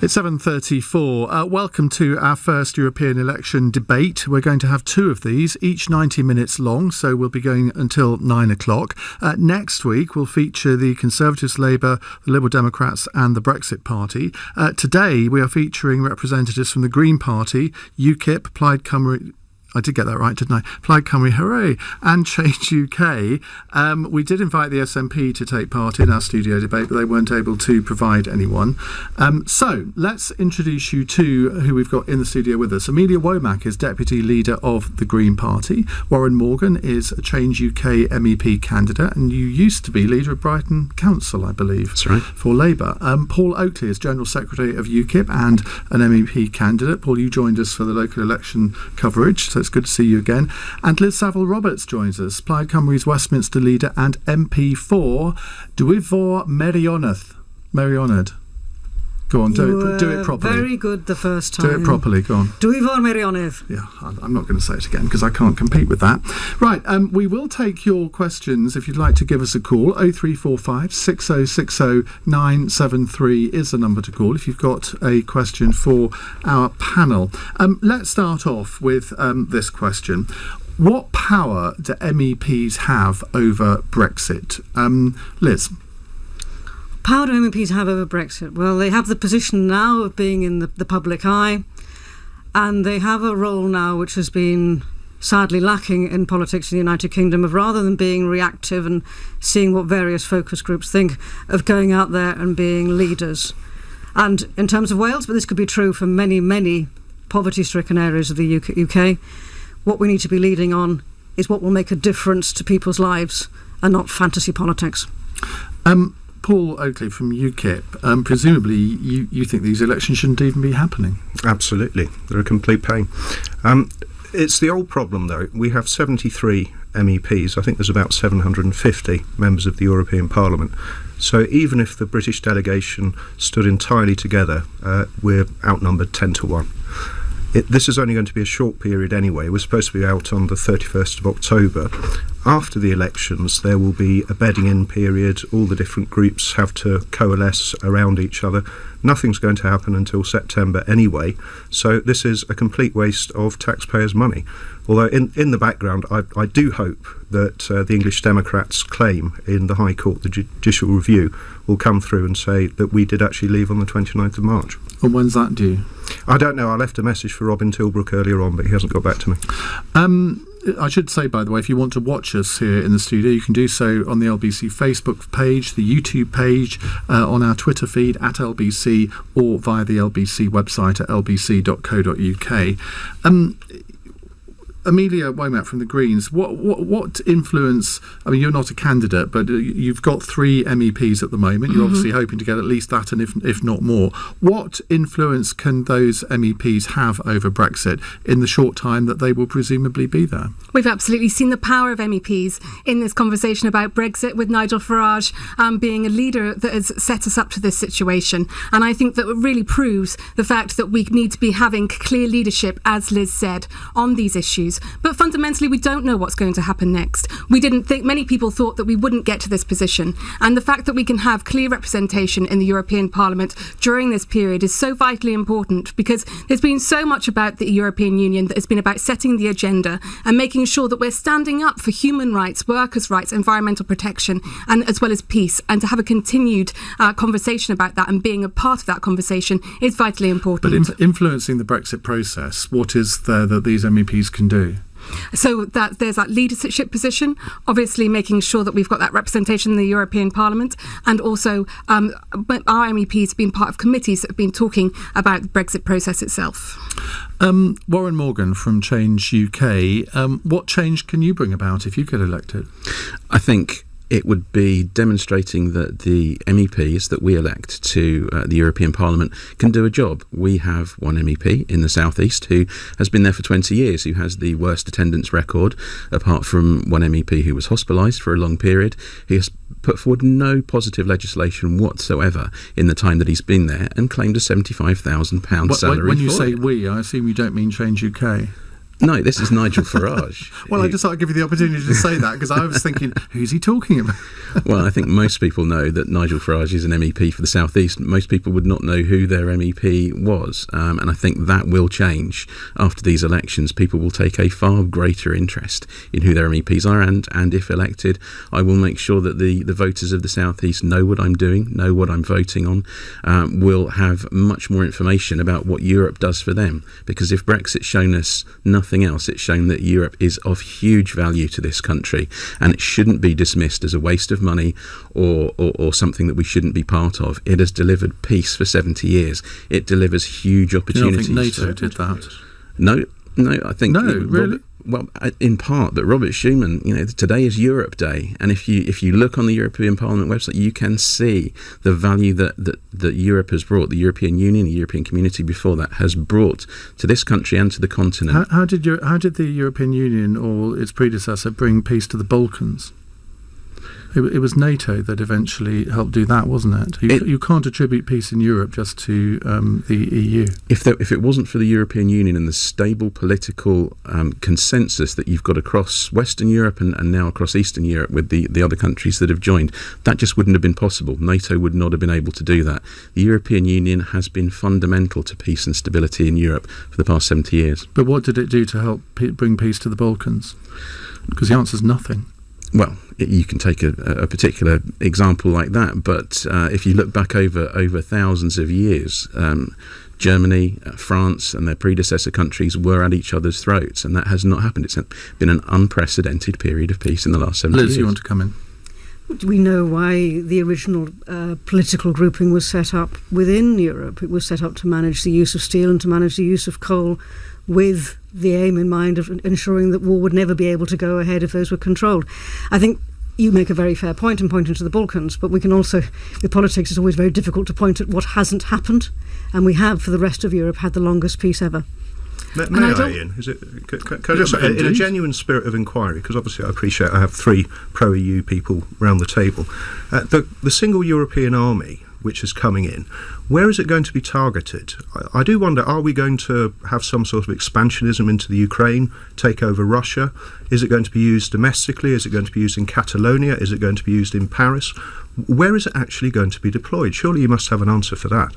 It's 7:34. Welcome to our first European election debate. We're going to have two of these, each 90 minutes long, so we'll be going until 9 o'clock. Next week, we'll feature the Conservatives, Labour, the Liberal Democrats and the Brexit Party. Today, we are featuring representatives from the Green Party, Ukip, Plaid Cymru... I did get that right, didn't I? Plaid Cymru, hooray! And Change UK. We did invite the SNP to take part in our studio debate, but they weren't able to provide anyone. So let's introduce you to who we've got in the studio with us. Amelia Womack is Deputy Leader of the Green Party. Warren Morgan is a Change UK MEP candidate, and you used to be Leader of Brighton Council, I believe. That's right. For Labour. Paul Oakley is General Secretary of Ukip and an MEP candidate. Paul, you joined us for the local election coverage, so it's good to see you again. And Liz Savile Roberts joins us, Plaid Cymru's Westminster leader and MP for Dwyfor Meirionnydd. Go on, do it properly. Very good the first time. Do it properly, go on. Dwyfor Meirionnydd. Yeah, I'm not going to say it again because I can't compete with that. Right, we will take your questions if you'd like to give us a call. 0345 6060 973 is the number to call if you've got a question for our panel. Let's start off with this question. What power do MEPs have over Brexit? Liz? Power do MEPs have over Brexit? Well, they have the position now of being in the public eye, and they have a role now which has been sadly lacking in politics in the United Kingdom, of rather than being reactive and seeing what various focus groups think, of going out there and being leaders. And in terms of Wales, but this could be true for many, many poverty-stricken areas of the UK, what we need to be leading on is what will make a difference to people's lives and not fantasy politics. Paul Oakley from Ukip, presumably you think these elections shouldn't even be happening? Absolutely. They're a complete pain. It's the old problem, though. We have 73 MEPs. I think there's about 750 members of the European Parliament. So even if the British delegation stood entirely together, we're outnumbered 10 to 1. This is only going to be a short period anyway. We're supposed to be out on the 31st of October. After the elections, there will be a bedding in period. All the different groups have to coalesce around each other. Nothing's going to happen until September anyway. So this is a complete waste of taxpayers' money. Although in the background, I do hope that the English Democrats' claim in the High Court, the Judicial Review, will come through and say that we did actually leave on the 29th of March. And when's that due? I don't know. I left a message for Robin Tilbrook earlier on, but he hasn't got back to me. I should say, by the way, if you want to watch us here in the studio, you can do so on the LBC Facebook page, the YouTube page, on our Twitter feed at LBC, or via the LBC website at lbc.co.uk. Amelia Womack from the Greens, what influence, I mean, you're not a candidate, but you've got 3 MEPs at the moment. You're obviously hoping to get at least that, and if not more. What influence can those MEPs have over Brexit in the short time that they will presumably be there? We've absolutely seen the power of MEPs in this conversation about Brexit, with Nigel Farage being a leader that has set us up to this situation. And I think that it really proves the fact that we need to be having clear leadership, as Liz said, on these issues. But fundamentally, we don't know what's going to happen next. Many people thought that we wouldn't get to this position. And the fact that we can have clear representation in the European Parliament during this period is so vitally important, because there's been so much about the European Union that has been about setting the agenda and making sure that we're standing up for human rights, workers' rights, environmental protection, and as well as peace. And to have a continued conversation about that and being a part of that conversation is vitally important. But influencing the Brexit process, what is there that these MEPs can do? So that there's that leadership position, obviously making sure that we've got that representation in the European Parliament, and also our MEPs have been part of committees that have been talking about the Brexit process itself. Warren Morgan from Change UK, what change can you bring about if you get elected? I think it would be demonstrating that the MEPs that we elect to the European Parliament can do a job. We have one MEP in the South East who has been there for 20 years, who has the worst attendance record, apart from one MEP who was hospitalised for a long period. He has put forward no positive legislation whatsoever in the time that he's been there, and claimed a £75,000 salary. When you say we, I assume you don't mean Change UK. No, this is Nigel Farage. Well, I just thought I'd give you the opportunity to say that, because I was thinking, who's he talking about? Well, I think most people know that Nigel Farage is an MEP for the South East. Most people would not know who their MEP was. And I think that will change after these elections. People will take a far greater interest in who their MEPs are. And if elected, I will make sure that the voters of the South East know what I'm doing, know what I'm voting on, will have much more information about what Europe does for them. Because if Brexit's shown us nothing else, it's shown that Europe is of huge value to this country, and it shouldn't be dismissed as a waste of money or something that we shouldn't be part of. It has delivered peace for 70 years. It delivers huge opportunities. You don't think NATO did that? No, I think... No, really? Well, in part, but Robert Schuman, today is Europe Day, and if you look on the European Parliament website, you can see the value that Europe has brought, the European Union, the European Community before that, has brought to this country and to the continent. How did the European Union or its predecessor bring peace to the Balkans? It was NATO that eventually helped do that, wasn't it? You can't attribute peace in Europe just to the EU. If it wasn't for the European Union and the stable political consensus that you've got across Western Europe and now across Eastern Europe with the other countries that have joined, that just wouldn't have been possible. NATO would not have been able to do that. The European Union has been fundamental to peace and stability in Europe for the past 70 years. But what did it do to help bring peace to the Balkans? Because the answer is nothing. Well, you can take a particular example like that, but if you look back over thousands of years, Germany, France and their predecessor countries were at each other's throats, and that has not happened. It's been an unprecedented period of peace in the last 70 years. Liz, you want to come in? We know why the original political grouping was set up within Europe. It was set up to manage the use of steel and to manage the use of coal, with the aim in mind of ensuring that war would never be able to go ahead if those were controlled. I think you make a very fair point in pointing to the Balkans, but we can also, with politics, it's always very difficult to point at what hasn't happened, and we have, for the rest of Europe, had the longest peace ever. May I, Ian? Can I just say, in a genuine spirit of inquiry, because obviously I appreciate I have three pro-EU people round the table, the single European army which is coming in, where is it going to be targeted? I do wonder, are we going to have some sort of expansionism into the Ukraine, take over Russia? Is it going to be used domestically? Is it going to be used in Catalonia? Is it going to be used in Paris? Where is it actually going to be deployed? Surely you must have an answer for that.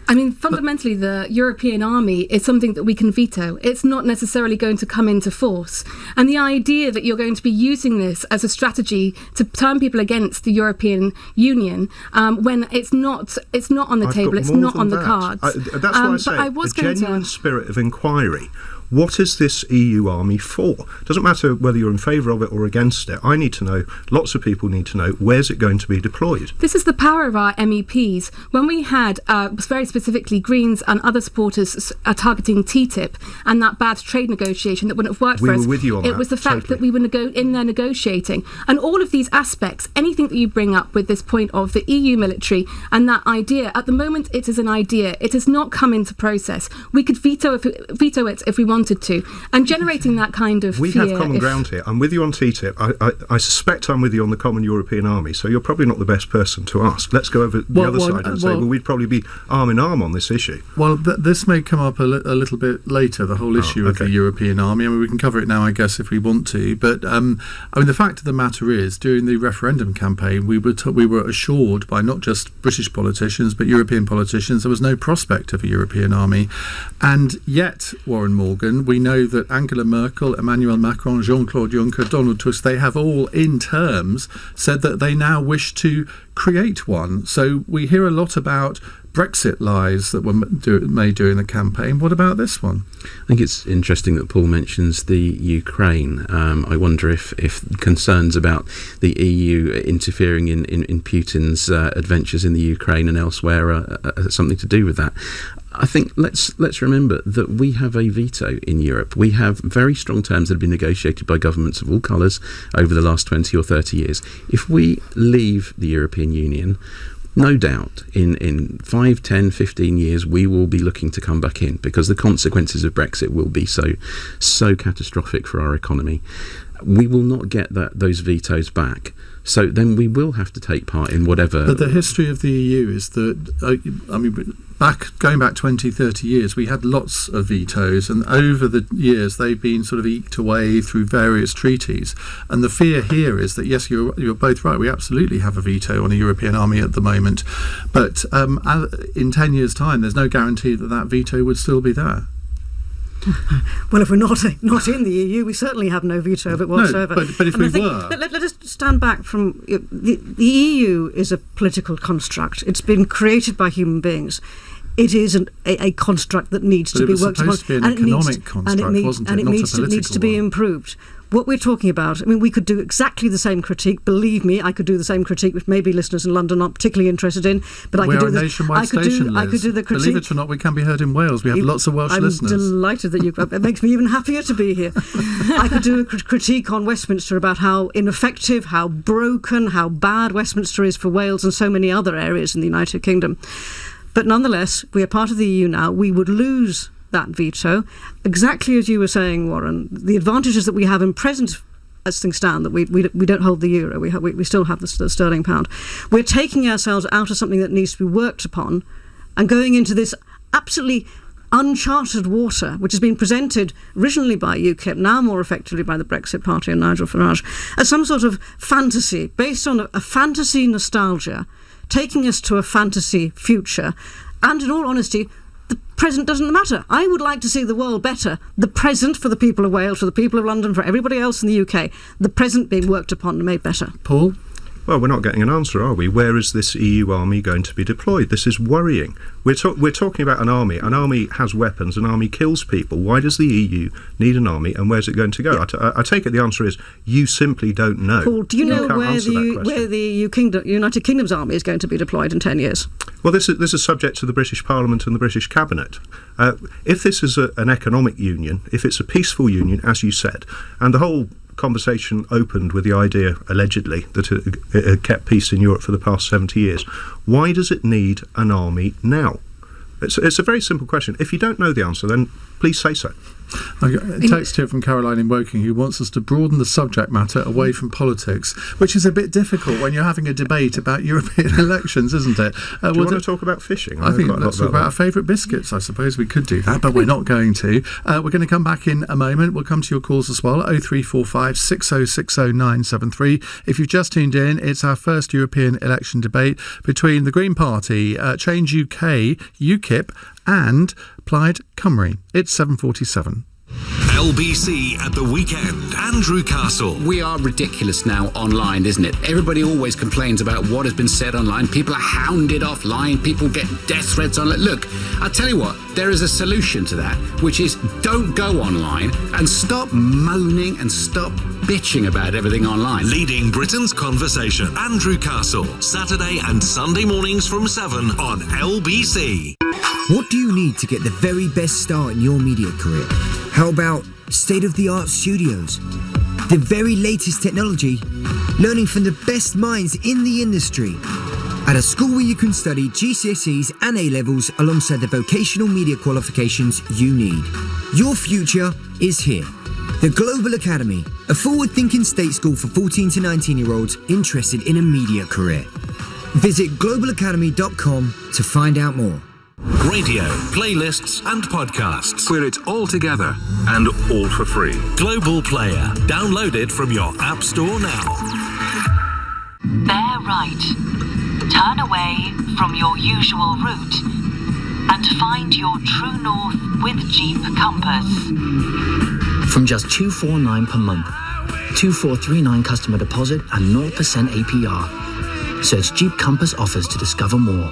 I mean, fundamentally, the European army is something that we can veto. It's not necessarily going to come into force. And the idea that you're going to be using this as a strategy to turn people against the European Union, when it's not on the table, it's not on the cards. That's why I say a genuine spirit of inquiry. What is this EU army for? It doesn't matter whether you're in favour of it or against it. I need to know, lots of people need to know, where's it going to be deployed? This is the power of our MEPs. When we had, very specifically, Greens and other supporters targeting TTIP and that bad trade negotiation that wouldn't have worked for us. We were with you on that. It was the fact that we were in there negotiating. And all of these aspects, anything that you bring up with this point of the EU military and that idea, at the moment it is an idea. It has not come into process. We could veto it if we wanted to, and generating that kind of fear. We have common ground here. I'm with you on TTIP. I suspect I'm with you on the Common European Army, so you're probably not the best person to ask. Let's go over the other side and say, well, we'd probably be arm in arm on this issue. Well, this may come up a little bit later, the whole issue of the European Army. I mean, we can cover it now, I guess, if we want to. But, I mean, the fact of the matter is, during the referendum campaign, we were assured by not just British politicians, but European politicians, there was no prospect of a European army. And yet, Warren Morgan, we know that Angela Merkel, Emmanuel Macron, Jean-Claude Juncker, Donald Tusk, they have all in terms said that they now wish to create one. So we hear a lot about Brexit lies that were made during the campaign. What about this one? I think it's interesting that Paul mentions the Ukraine. I wonder if concerns about the EU interfering in Putin's adventures in the Ukraine and elsewhere are something to do with that. I think let's remember that we have a veto in Europe. We have very strong terms that have been negotiated by governments of all colours over the last 20 or 30 years. If we leave the European Union, no doubt in 5, 10, 15 years we will be looking to come back in, because the consequences of Brexit will be so catastrophic for our economy. we will not get those vetoes back. So then we will have to take part in whatever. But the history of the EU is that, going back 20, 30 years, we had lots of vetoes, and over the years they've been sort of eked away through various treaties. And the fear here is that, yes, you're both right, we absolutely have a veto on a European army at the moment, but in 10 years' time there's no guarantee that veto would still be there. Well, if we're not in the EU, we certainly have no veto of it whatsoever. No, but if we were... Let us stand back from... The EU is a political construct. It's been created by human beings. It is a construct that needs to be worked upon. But it was supposed to be an economic construct, wasn't it? And it needs to be improved. What we're talking about, we could do exactly the same critique. Believe me, I could do the same critique, which maybe listeners in London aren't particularly interested in. But I could do this. I could do the critique. Believe it or not, we can be heard in Wales. We have lots of Welsh listeners. I'm delighted that it makes me even happier to be here. I could do a critique on Westminster about how ineffective, how broken, how bad Westminster is for Wales and so many other areas in the United Kingdom. But nonetheless, we are part of the EU now. We would lose that veto. Exactly as you were saying, Warren, the advantages that we have in present, as things stand, that we don't hold the euro, we still have the sterling pound. We're taking ourselves out of something that needs to be worked upon and going into this absolutely uncharted water, which has been presented originally by Ukip, now more effectively by the Brexit Party and Nigel Farage, as some sort of fantasy, based on a fantasy nostalgia, taking us to a fantasy future. And in all honesty, the present doesn't matter. I would like to see the world better. The present for the people of Wales, for the people of London, for everybody else in the UK, the present being worked upon and made better. Paul? Well, we're not getting an answer, are we? Where is this EU army going to be deployed? This is worrying. We're talking about an army. An army has weapons. An army kills people. Why does the EU need an army, and where's it going to go? Yeah. I take it the answer is you simply don't know. Paul, do you know where the United Kingdom's army is going to be deployed in 10 years? Well, this is subject to the British Parliament and the British Cabinet. If this is an economic union, if it's a peaceful union, as you said, and the whole conversation opened with the idea, allegedly, that it had kept peace in Europe for the past 70 years. Why does it need an army now? It's a very simple question. If you don't know the answer, then please say so. I got a text here from Caroline in Woking who wants us to broaden the subject matter away from politics, which is a bit difficult when you're having a debate about European elections, isn't it? Do you want to talk about fishing? I think let's talk about our favourite biscuits. I suppose we could do that, but we're not going to. We're going to come back in a moment. We'll come to your calls as well, 0345 6060 973. If you've just tuned in, it's our first European election debate between the Green Party, Change UK, Ukip, and Plaid, Cymru. It's 7:47. LBC at the weekend. Andrew Castle. We are ridiculous now online, isn't it? Everybody always complains about what has been said online. People are hounded offline. People get death threats online. Look, I'll tell you what, there is a solution to that, which is don't go online and stop moaning and stop bitching about everything online. Leading Britain's conversation. Andrew Castle. Saturday and Sunday mornings from 7 on LBC. What do you need to get the very best start in your media career? How about state-of-the-art studios? The very latest technology? Learning from the best minds in the industry? At a school where you can study GCSEs and A-levels alongside the vocational media qualifications you need. Your future is here. The Global Academy, a forward-thinking state school for 14 to 19-year-olds interested in a media career. Visit globalacademy.com to find out more. Radio, playlists and podcasts. Where it's all together and all for free. Global Player. Download it from your App Store now. Bear right. Turn away from your usual route and find your true north with Jeep Compass. From just $249 per month, $2,439 customer deposit and 0% APR. Search Jeep Compass offers to discover more.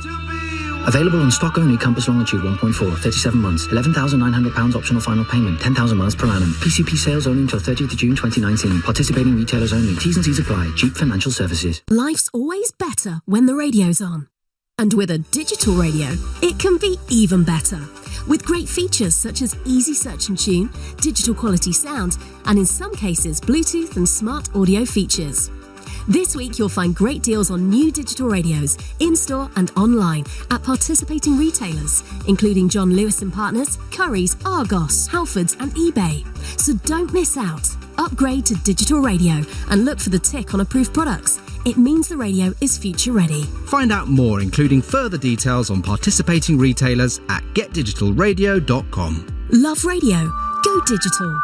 Available on stock only. Compass longitude 1.4, 37 months, £11,900 optional final payment, 10,000 miles per annum. PCP sales only until 30th of June 2019. Participating retailers only. T's and C's apply. Jeep Financial Services. Life's always better when the radio's on. And with a digital radio, it can be even better. With great features such as easy search and tune, digital quality sound, and in some cases, Bluetooth and smart audio features. This week, you'll find great deals on new digital radios, in-store and online, at participating retailers, including John Lewis and Partners, Currys, Argos, Halfords and eBay. So don't miss out. upgrade to digital radio and look for the tick on approved products. It means the radio is future ready. Find out more, including further details on participating retailers at getdigitalradio.com. Love radio. Go digital.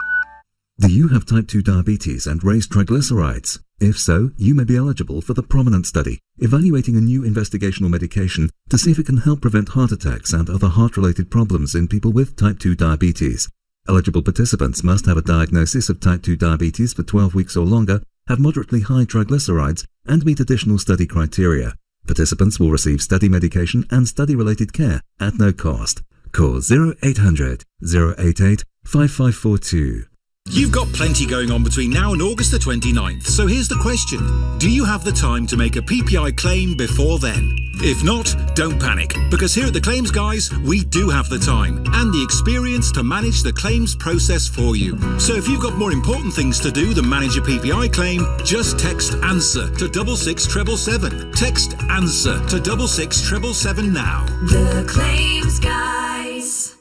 Do you have type 2 diabetes and raised triglycerides? If so, you may be eligible for the Prominent study, evaluating a new investigational medication to see if it can help prevent heart attacks and other heart-related problems in people with type 2 diabetes. Eligible participants must have a diagnosis of type 2 diabetes for 12 weeks or longer, have moderately high triglycerides, and meet additional study criteria. Participants will receive study medication and study-related care at no cost. Call 0800 088 5542. You've got plenty going on between now and August the 29th, so here's the question. Do you have the time to make a PPI claim before then? If not, don't panic, because here at the Claims Guys, we do have the time and the experience to manage the claims process for you. So if you've got more important things to do than manage a PPI claim, just text ANSWER to 66777. Text ANSWER to 66777 now. The Claims Guys.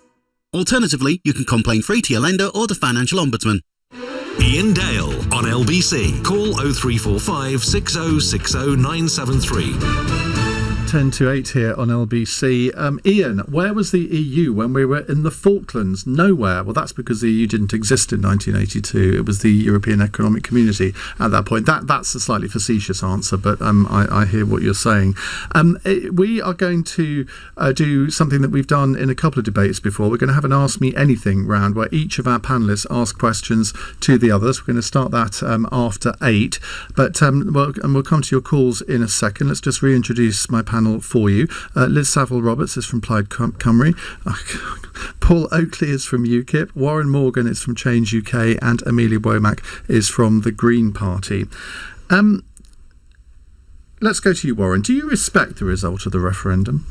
Alternatively, you can complain free to your lender or the Financial Ombudsman. Iain Dale on LBC. Call 0345 6060 973. 10 to 8 here on LBC. Iain, where was the EU when we were in the Falklands? Nowhere. Well, that's because the EU didn't exist in 1982. It was the European Economic Community at that point. That's a slightly facetious answer, but I hear what you're saying. We are going to do something that we've done in a couple of debates before. We're going to have an Ask Me Anything round where each of our panellists ask questions to the others. We're going to start that after 8. But we'll come to your calls in a second. Let's just reintroduce my panel for you. Liz Savile Roberts is from Plaid, Cymru. Paul Oakley is from Ukip. Warren Morgan is from Change UK, and Amelia Womack is from the Green Party. Let's go to you, Warren. Do you respect the result of the referendum?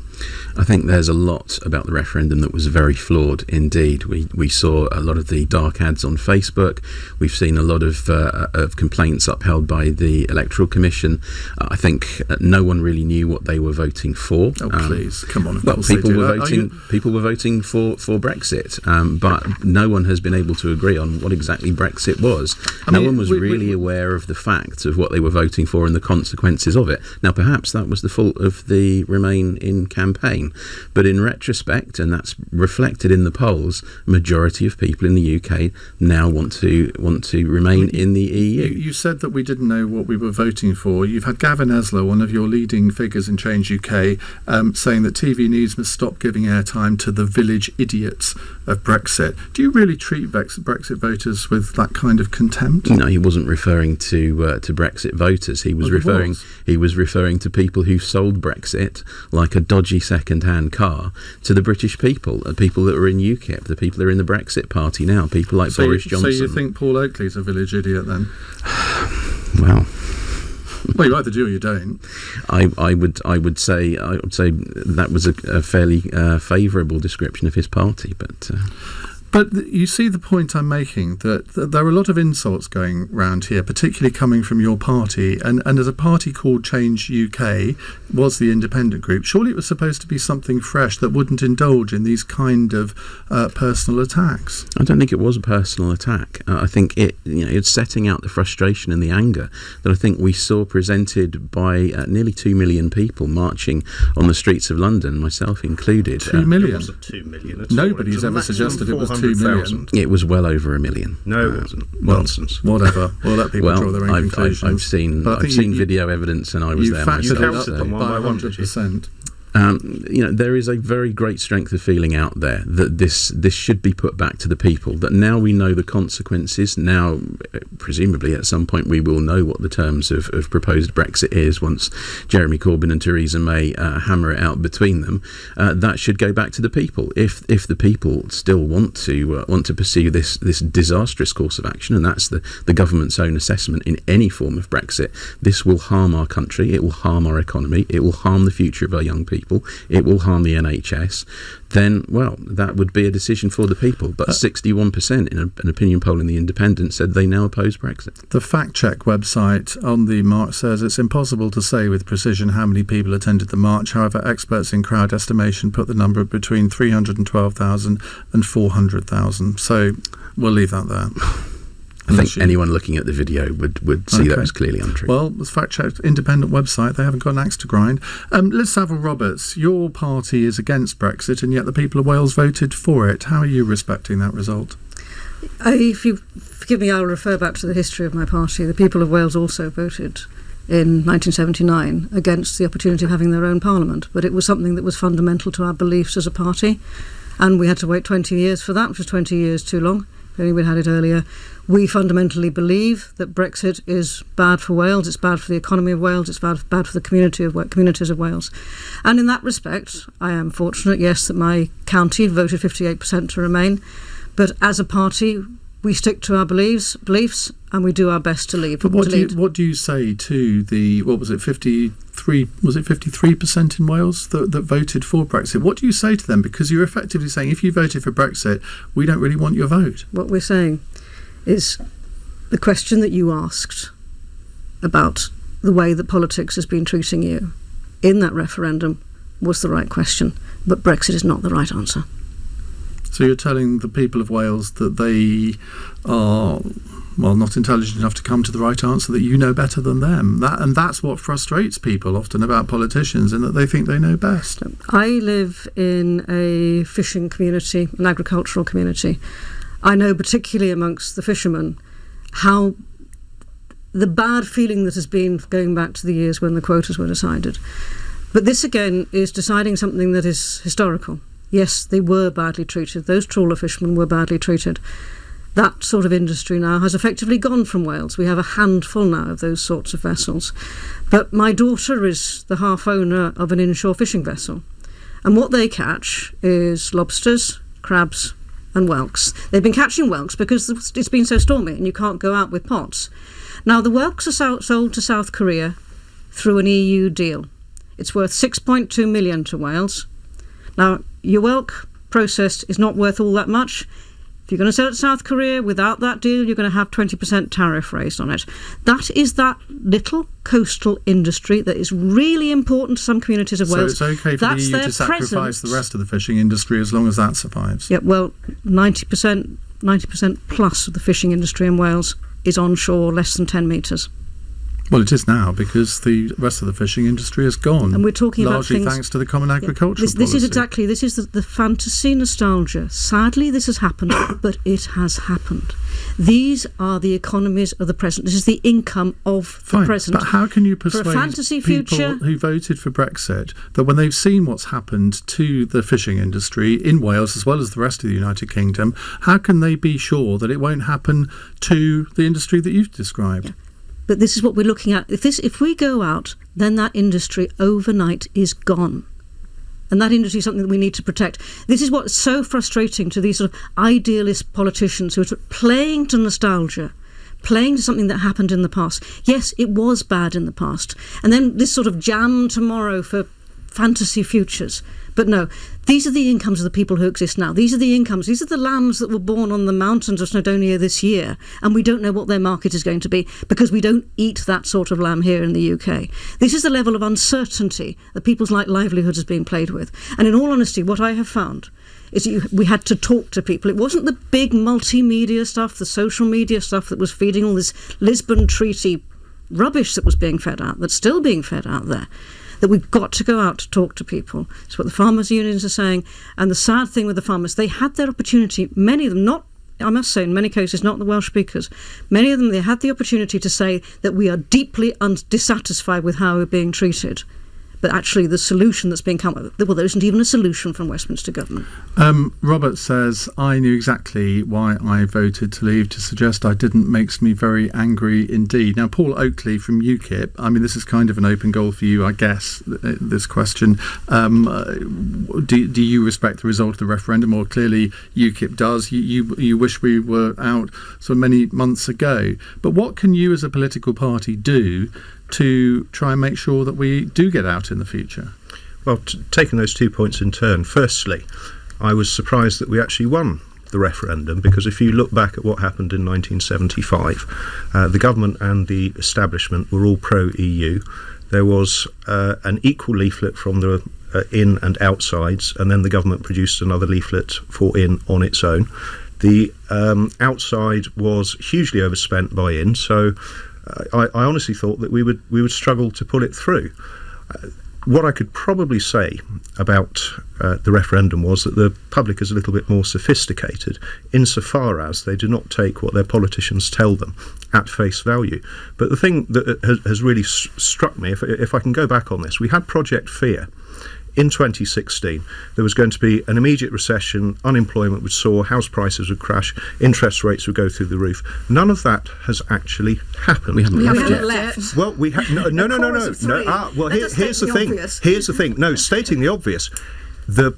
I think there's a lot about the referendum that was very flawed indeed. We saw a lot of the dark ads on Facebook. We've seen a lot of complaints upheld by the Electoral Commission. I think no one really knew what they were voting for. Oh, please, come on. Well, people were voting for Brexit, but no one has been able to agree on what exactly Brexit was. No one was really aware of the fact of what they were voting for and the consequences of it. Now, perhaps that was the fault of the Remain in campaign, but in retrospect, and that's reflected in the polls, a majority of people in the UK now want to remain in the EU. You said that we didn't know what we were voting for. You've had Gavin Esler, one of your leading figures in Change UK, saying that TV News must stop giving airtime to the village idiots of Brexit. Do you really treat Brexit voters with that kind of contempt? No, he wasn't referring to Brexit voters. He was referring to people who sold Brexit like a dodgy second-hand car to the British people, people that were in Ukip, the people that are in the Brexit Party now, people like Boris Johnson. So you think Paul Oakley's a village idiot then? Well, you either do or you don't. I would say that was a fairly favourable description of his party, but. But you see the point I'm making, that there are a lot of insults going round here, particularly coming from your party. And as a party called Change UK was the independent group, surely it was supposed to be something fresh that wouldn't indulge in these kind of personal attacks. I don't think it was a personal attack. I think it's setting out the frustration and the anger that I think we saw presented by nearly 2 million people marching on the streets of London, myself included. 2 million? It wasn't 2 million at all. Nobody's ever suggested it was 2 million. It was well over 1 million. No, it wasn't. Nonsense. Whatever. We'll let people draw their own conclusions. I've seen video evidence, and I was there myself. You counted them by 100%. There is a very great strength of feeling out there that this should be put back to the people, that now we know the consequences. Now, presumably at some point we will know what the terms of proposed Brexit is once Jeremy Corbyn and Theresa May hammer it out between them. That should go back to the people. If the people still want to pursue this disastrous course of action, and that's the government's own assessment in any form of Brexit, this will harm our country, it will harm our economy, it will harm the future of our young people, it will harm the NHS, then, well, that would be a decision for the people. But 61% in an opinion poll in The Independent said they now oppose Brexit. The Fact Check website on the march says it's impossible to say with precision how many people attended the march. However, experts in crowd estimation put the number between 312,000 and 400,000. So we'll leave that there. I think anyone looking at the video would see that as clearly untrue. Well, let's fact-check independent website. They haven't got an axe to grind. Liz Savile Roberts, your party is against Brexit, and yet the people of Wales voted for it. How are you respecting that result? If you forgive me, I'll refer back to the history of my party. The people of Wales also voted in 1979 against the opportunity of having their own parliament, but it was something that was fundamental to our beliefs as a party, and we had to wait 20 years for that, which was 20 years too long. If only we'd had it earlier. We fundamentally believe that Brexit is bad for Wales, it's bad for the economy of Wales, it's bad for the communities of Wales. And in that respect, I am fortunate, yes, that my county voted 58% to remain, but as a party, we stick to our beliefs, and we do our best to leave. But what do you say to the 53% in Wales that voted for Brexit? What do you say to them? Because you're effectively saying, if you voted for Brexit, we don't really want your vote. What we're saying is the question that you asked about the way that politics has been treating you in that referendum was the right question, but Brexit is not the right answer. So you're telling the people of Wales that they are, not intelligent enough to come to the right answer, that you know better than them. And that's what frustrates people often about politicians, in that they think they know best. I live in a fishing community, an agricultural community. I know particularly amongst the fishermen how the bad feeling that has been going back to the years when the quotas were decided. But this again is deciding something that is historical. Yes, they were badly treated. Those trawler fishermen were badly treated. That sort of industry now has effectively gone from Wales. We have a handful now of those sorts of vessels. But my daughter is the half owner of an inshore fishing vessel. And what they catch is lobsters, crabs and whelks. They've been catching whelks because it's been so stormy and you can't go out with pots. Now, the whelks are sold to South Korea through an EU deal. It's worth 6.2 million to Wales. Now, your whelk processed is not worth all that much. If you're going to sell it to South Korea without that deal, you're going to have 20% tariff raised on it. That is that little coastal industry that is really important to some communities of Wales. So it's okay for the EU to sacrifice the rest of the fishing industry as long as that survives? Yeah, well, 90% plus of the fishing industry in Wales is onshore, less than 10 metres. Well, it is now, because the rest of the fishing industry has gone. And we're talking largely about things, thanks to the Common Agricultural Policy. This is the fantasy nostalgia. Sadly, this has happened, but it has happened. These are the economies of the present. This is the income of the present. But how can you persuade for a fantasy people future who voted for Brexit that when they've seen what's happened to the fishing industry in Wales as well as the rest of the United Kingdom, how can they be sure that it won't happen to the industry that you've described? Yeah. But this is what we're looking at. If we go out, then that industry overnight is gone. And that industry is something that we need to protect. This is what's so frustrating to these sort of idealist politicians who are playing to nostalgia, playing to something that happened in the past. Yes, it was bad in the past. And then this sort of jam tomorrow for fantasy futures. But no, these are the incomes of the people who exist now. These are the incomes. These are the lambs that were born on the mountains of Snowdonia this year, and we don't know what their market is going to be because we don't eat that sort of lamb here in the UK. This is the level of uncertainty that people's livelihoods is being played with. And in all honesty, what I have found is that we had to talk to people. It wasn't the big multimedia stuff, the social media stuff that was feeding all this Lisbon Treaty rubbish that was being fed out, that's still being fed out there. That we've got to go out to talk to people. It's what the farmers' unions are saying. And the sad thing with the farmers, they had their opportunity, many of them, I must say, in many cases, not the Welsh speakers, many of them, they had the opportunity to say that we are deeply dissatisfied with how we're being treated. But actually the solution that's being come up, well, there isn't even a solution from Westminster government. Robert says, I knew exactly why I voted to leave. To suggest I didn't makes me very angry indeed. Now, Paul Oakley from Ukip, I mean, this is kind of an open goal for you, I guess, this question. Do you respect the result of the referendum? Or clearly Ukip does. You wish we were out so many months ago. But what can you as a political party do to try and make sure that we do get out in the future? Well, taking those 2 points in turn, firstly, I was surprised that we actually won the referendum, because if you look back at what happened in 1975, the government and the establishment were all pro-EU. There was an equal leaflet from the in and outsides, and then the government produced another leaflet for in on its own. The outside was hugely overspent by in, so I honestly thought that we would struggle to pull it through. What I could probably say about the referendum was that the public is a little bit more sophisticated insofar as they do not take what their politicians tell them at face value. But the thing that has really struck me, if I can go back on this, we had Project Fear. In 2016, there was going to be an immediate recession, unemployment would soar, house prices would crash, interest rates would go through the roof. None of that has actually happened. We haven't left. Well, we have no. Well, here's the thing. Here's the thing. No, stating the obvious. The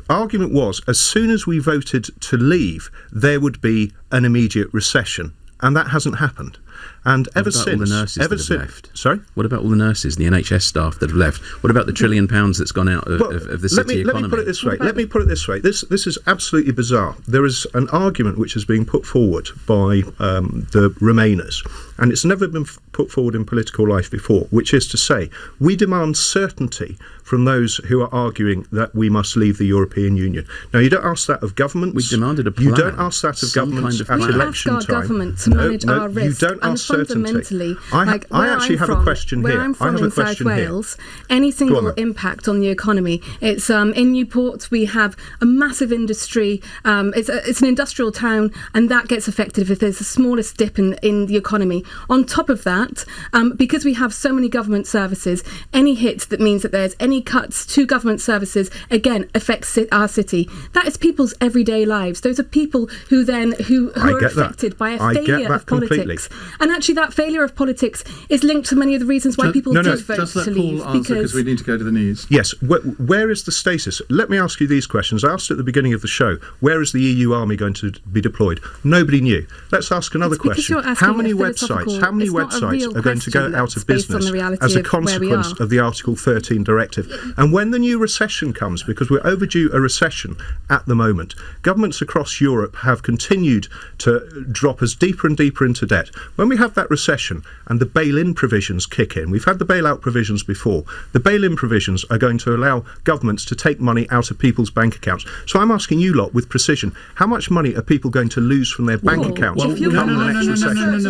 argument was, as soon as we voted to leave, there would be an immediate recession, and that hasn't happened. And ever since, left? Sorry? What about all the nurses and the NHS staff that have left? What about the £1 trillion that's gone out of the city economy? Let me put it this way. This is absolutely bizarre. There is an argument which is being put forward by the Remainers, and it's never been put forward in political life before, which is to say, we demand certainty from those who are arguing that we must leave the European Union. Now, you don't ask that of governments. We demanded a plan. You don't ask that of governments at election time. We ask our government to manage our risk. You don't ask certainty. I actually have a question here. Where I'm from in South Wales, any single impact on the economy, it's in Newport we have a massive industry. It's an industrial town, and that gets affected if there's the smallest dip in the economy. On top of that, because we have so many government services, any hit that means that there's any cuts to government services, again, affects our city. That is people's everyday lives. Those are people who are affected by a failure of politics. And actually that failure of politics is linked to many of the reasons why people did vote just let to leave. Paul answer, because we need to go to the news. Yes. Where is the status? Let me ask you these questions. I asked at the beginning of the show, where is the EU army going to be deployed? Nobody knew. Let's ask another question. How many websites are going to go out of business as a consequence of the Article 13 directive? And when the new recession comes, because we're overdue a recession at the moment, governments across Europe have continued to drop us deeper and deeper into debt. When we have that recession and the bail-in provisions kick in, we've had the bailout provisions before, the bail-in provisions are going to allow governments to take money out of people's bank accounts. So I'm asking you lot with precision, how much money are people going to lose from their bank accounts come the next recession?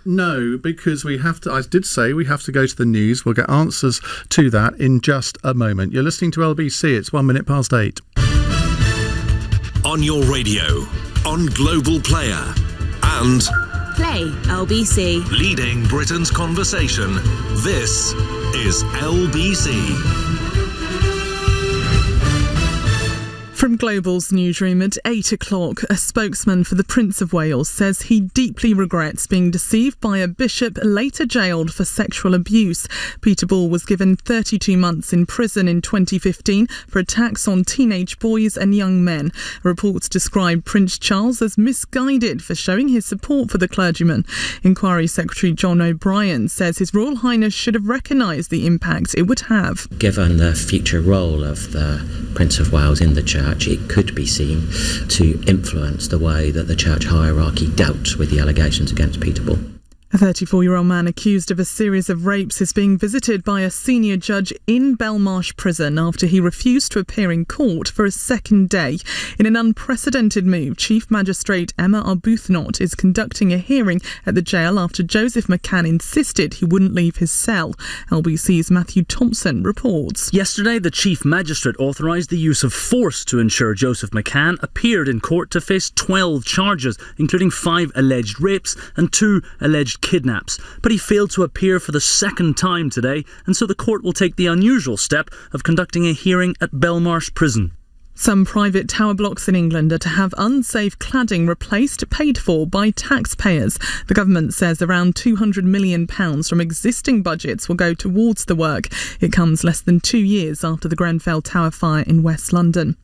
No, because we have to, I did say we have to go to the news. We'll get answers to that in just a moment. You're listening to LBC. It's 8:01. On your radio, on Global Player, and Play LBC. Leading Britain's conversation. This is LBC. From Global's newsroom at 8 o'clock, a spokesman for the Prince of Wales says he deeply regrets being deceived by a bishop later jailed for sexual abuse. Peter Ball was given 32 months in prison in 2015 for attacks on teenage boys and young men. Reports describe Prince Charles as misguided for showing his support for the clergyman. Inquiry Secretary John O'Brien says His Royal Highness should have recognised the impact it would have. Given the future role of the Prince of Wales in the Church, it could be seen to influence the way that the church hierarchy dealt with the allegations against Peter Ball. A 34-year-old man accused of a series of rapes is being visited by a senior judge in Belmarsh prison after he refused to appear in court for a second day. In an unprecedented move, Chief Magistrate Emma Arbuthnot is conducting a hearing at the jail after Joseph McCann insisted he wouldn't leave his cell. LBC's Matthew Thompson reports. Yesterday, the Chief Magistrate authorised the use of force to ensure Joseph McCann appeared in court to face 12 charges, including 5 alleged rapes and 2 alleged kidnaps, but he failed to appear for the second time today, and so the court will take the unusual step of conducting a hearing at Belmarsh Prison. Some private tower blocks in England are to have unsafe cladding replaced, paid for by taxpayers. The government says around £200 million from existing budgets will go towards the work. It comes less than 2 years after the Grenfell Tower fire in West London.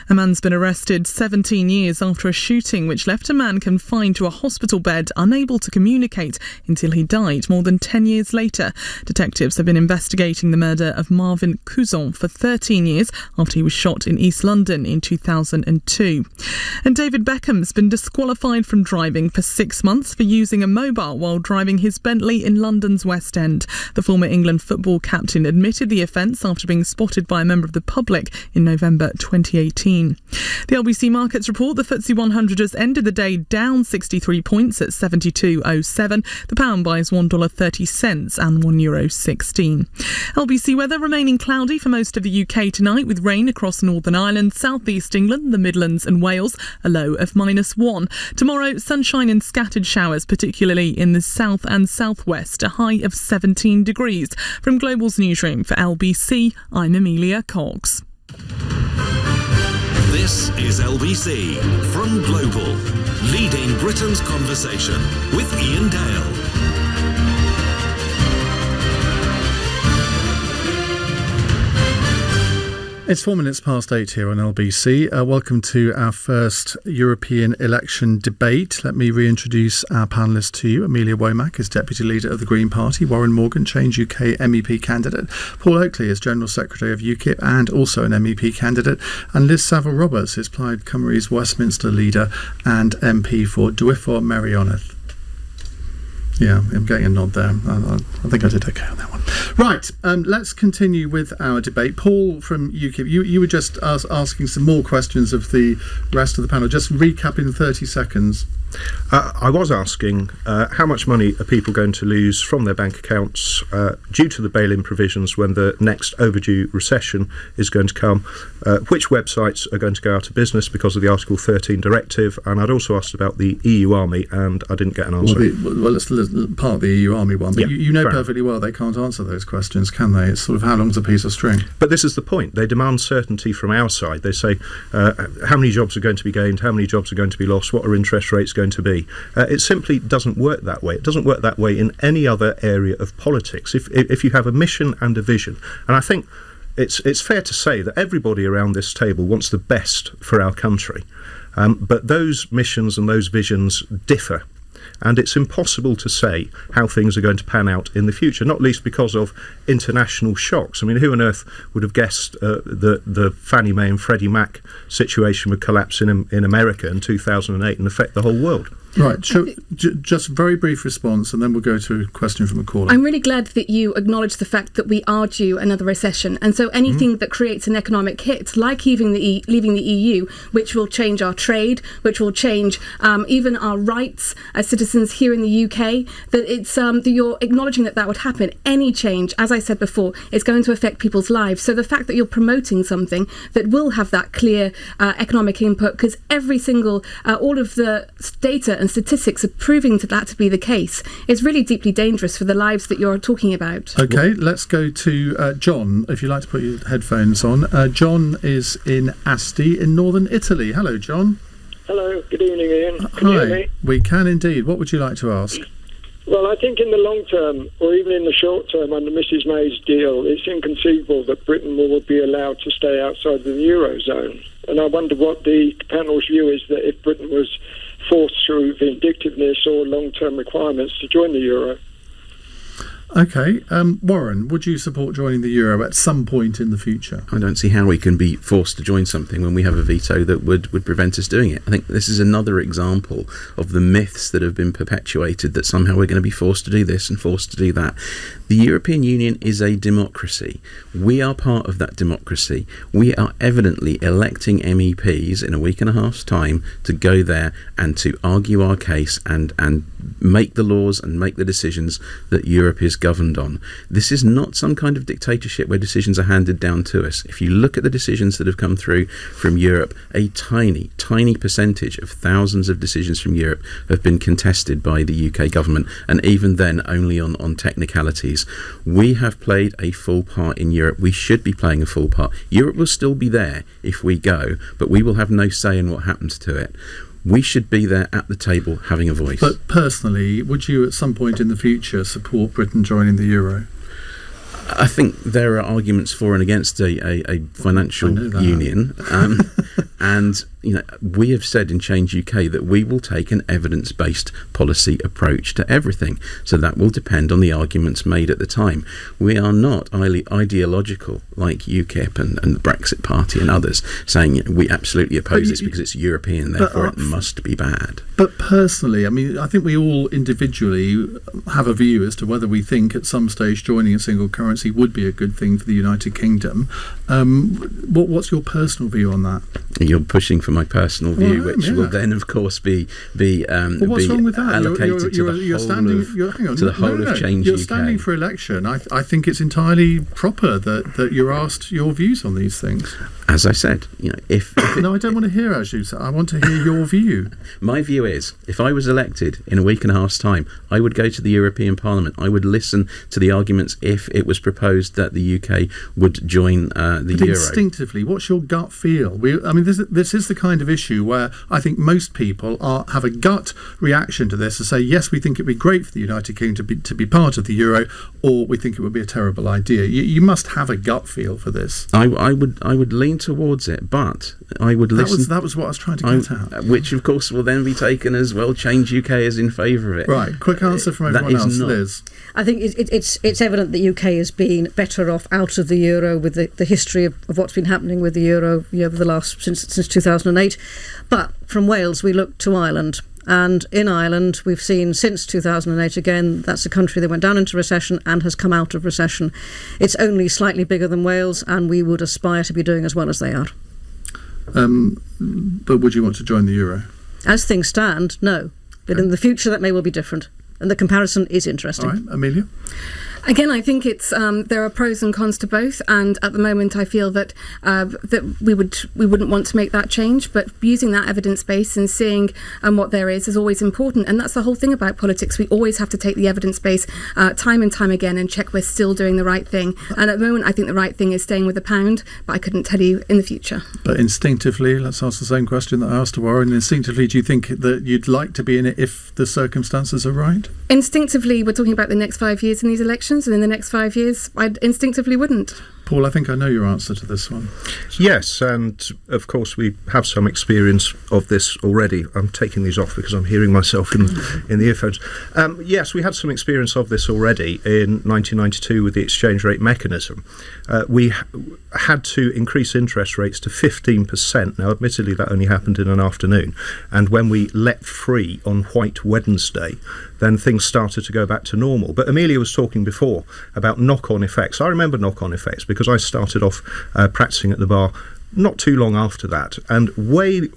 A man's been arrested 17 years after a shooting which left a man confined to a hospital bed unable to communicate until he died more than 10 years later. Detectives have been investigating the murder of Marvin Couzon for 13 years after he was shot in East London London in 2002. And David Beckham's been disqualified from driving for 6 months for using a mobile while driving his Bentley in London's West End. The former England football captain admitted the offence after being spotted by a member of the public in November 2018. The LBC Markets report the FTSE 100 has ended the day down 63 points at 72.07. The pound buys $1.30 and €1.16. LBC weather remaining cloudy for most of the UK tonight, with rain across Northern Ireland, South East England, the Midlands and Wales, a low of -1. Tomorrow, sunshine and scattered showers, particularly in the south and southwest, a high of 17 degrees. From Global's newsroom for LBC, I'm Amelia Cox. This is LBC from Global, leading Britain's conversation with Iain Dale. It's 4 minutes past 8 here on LBC. Welcome to our first European election debate. Let me reintroduce our panellists to you. Amelia Womack is Deputy Leader of the Green Party. Warren Morgan, Change UK MEP candidate. Paul Oakley is General Secretary of Ukip and also an MEP candidate. And Liz Savile Roberts is Plaid Cymru's Westminster Leader and MP for Dwyfor Meirionnydd. Yeah, I'm getting a nod there. I think I did okay on that one. Right, let's continue with our debate. Paul from UKIP, you were just asking some more questions of the rest of the panel. Just recap in 30 seconds. I was asking how much money are people going to lose from their bank accounts due to the bail-in provisions when the next overdue recession is going to come, which websites are going to go out of business because of the Article 13 directive, and I'd also asked about the EU Army, and I didn't get an answer. Well, it's part of the EU Army one, but Yeah, you know fair perfectly well they can't answer those questions, can they? It's sort of how long's a piece of string? But this is the point. They demand certainty from our side. They say how many jobs are going to be gained, how many jobs are going to be lost, what are interest rates going to be. It simply doesn't work that way. It doesn't work that way in any other area of politics. If you have a mission and a vision, and I think it's fair to say that everybody around this table wants the best for our country, but those missions and those visions differ. And it's impossible to say how things are going to pan out in the future, not least because of international shocks. I mean, who on earth would have guessed the Fannie Mae and Freddie Mac situation would collapse in America in 2008 and affect the whole world? Right, just very brief response, and then we'll go to a question from a caller. I'm really glad that you acknowledge the fact that we are due another recession, and so anything that creates an economic hit, like leaving the EU, which will change our trade, which will change even our rights as citizens here in the UK, that it's that you're acknowledging that would happen. Any change, as I said before, is going to affect people's lives. So the fact that you're promoting something that will have that clear economic input, because every single all of the data and statistics are proving that to be the case, is really deeply dangerous for the lives that you're talking about. Okay, let's go to John, if you'd like to put your headphones on. John is in Asti in northern Italy. Hello, John. Hello, good evening, Ian. Can you hear me? We can indeed. What would you like to ask? Well, I think in the long term, or even in the short term, under Mrs May's deal, it's inconceivable that Britain will be allowed to stay outside of the Eurozone. And I wonder what the panel's view is that if Britain was forced through vindictiveness or long-term requirements to join the Euro. Okay, Warren, would you support joining the Euro at some point in the future? I don't see how we can be forced to join something when we have a veto that would prevent us doing it. I think this is another example of the myths that have been perpetuated that somehow we're going to be forced to do this and forced to do that. The European Union is a democracy. We are part of that democracy. We are evidently electing MEPs in a week and a half's time to go there and to argue our case and make the laws and make the decisions that Europe is governed on. This is not some kind of dictatorship where decisions are handed down to us. If you look at the decisions that have come through from Europe, a tiny percentage of thousands of decisions from Europe have been contested by the UK government, and even then only on technicalities. We have played a full part in Europe. We should be playing a full part. Europe will still be there if we go, but we will have no say in what happens to it. We should be there at the table having a voice. But personally, would you at some point in the future support Britain joining the Euro? I think there are arguments for and against a financial union, And we have said in Change UK that we will take an evidence-based policy approach to everything. So that will depend on the arguments made at the time. We are not highly ideological like Ukip and the Brexit Party and others, saying we absolutely oppose this because it's European, therefore it must be bad. But personally, I mean, I think we all individually have a view as to whether we think at some stage joining a single currency would be a good thing for the United Kingdom. What's your personal view on that? You're pushing for my personal view, which will then, of course, be what's wrong with that? Allocated to the whole of Change UK. You're standing for election. I think it's entirely proper that you're asked your views on these things. As I said, if no, I don't want to hear as you say. I want to hear your view. My view is, if I was elected in a week and a half's time, I would go to the European Parliament. I would listen to the arguments if it was proposed that the UK would join the euro. Instinctively, what's your gut feel? This is the kind of issue where I think most people have a gut reaction to this and say, yes, we think it'd be great for the United Kingdom to be part of the euro, or we think it would be a terrible idea. You must have a gut feel for this. I would lean towards it, but I would listen. That was what I was trying to get at. Which, of course, will then be taken as, well, Change UK is in favour of it. Right, quick answer from everyone else, Liz. I think it's evident that UK has been better off out of the euro with the history of what's been happening with the euro over the last since 2008. But from Wales, we look to Ireland. And in Ireland, we've seen since 2008, again, that's a country that went down into recession and has come out of recession. It's only slightly bigger than Wales, and we would aspire to be doing as well as they are. But would you want to join the euro? As things stand, no. But in the future, that may well be different. And the comparison is interesting. All right, Amelia? Again, I think it's there are pros and cons to both, and at the moment I feel that that we wouldn't want to make that change, but using that evidence base and seeing what there is always important, and that's the whole thing about politics. We always have to take the evidence base time and time again and check we're still doing the right thing. And at the moment I think the right thing is staying with the pound, but I couldn't tell you in the future. But instinctively, let's ask the same question that I asked to Warren. Instinctively, do you think that you'd like to be in it if the circumstances are right? Instinctively, we're talking about the next 5 years in these elections, and in the next 5 years, I instinctively wouldn't. Paul, I think I know your answer to this one. Yes, and of course we have some experience of this already. I'm taking these off because I'm hearing myself in the earphones. Yes, we had some experience of this already in 1992 with the exchange rate mechanism. We had to increase interest rates to 15%. Now, admittedly, that only happened in an afternoon. And when we let free on White Wednesday, then things started to go back to normal. But Amelia was talking before about knock-on effects. I remember knock-on effects because I started off practicing at the bar not too long after that, and way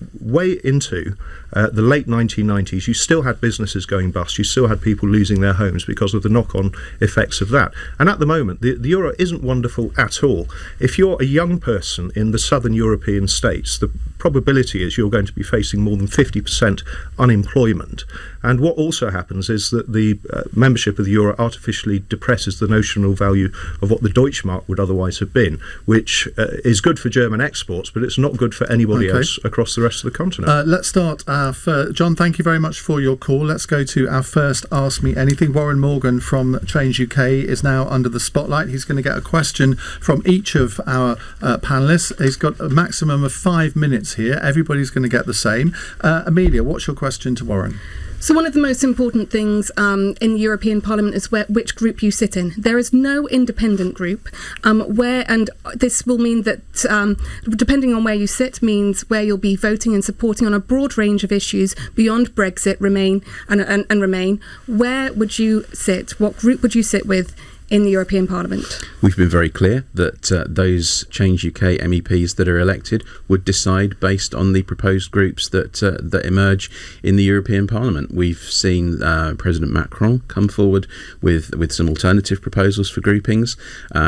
into the late 1990s, you still had businesses going bust. You still had people losing their homes because of the knock-on effects of that. And at the moment, the euro isn't wonderful at all. If you're a young person in the southern European states, the probability is you're going to be facing more than 50% unemployment. And what also happens is that the membership of the euro artificially depresses the notional value of what the Deutschmark would otherwise have been, which is good for German exports, but it's not good for anybody else across the rest of the continent. Let's start. John, thank you very much for your call. Let's go to our first Ask Me Anything. Warren Morgan from Change UK is now under the spotlight. He's going to get a question from each of our panellists. He's got a maximum of 5 minutes here. Everybody's going to get the same. Amelia, what's your question to Warren? So one of the most important things in the European Parliament is which group you sit in. There is no independent group and this will mean that depending on where you sit means where you'll be voting and supporting on a broad range of issues beyond Brexit, Remain and Remain. Where would you sit? What group would you sit with in the European Parliament? We've been very clear that those Change UK MEPs that are elected would decide based on the proposed groups that emerge in the European Parliament. We've seen President Macron come forward with some alternative proposals for groupings.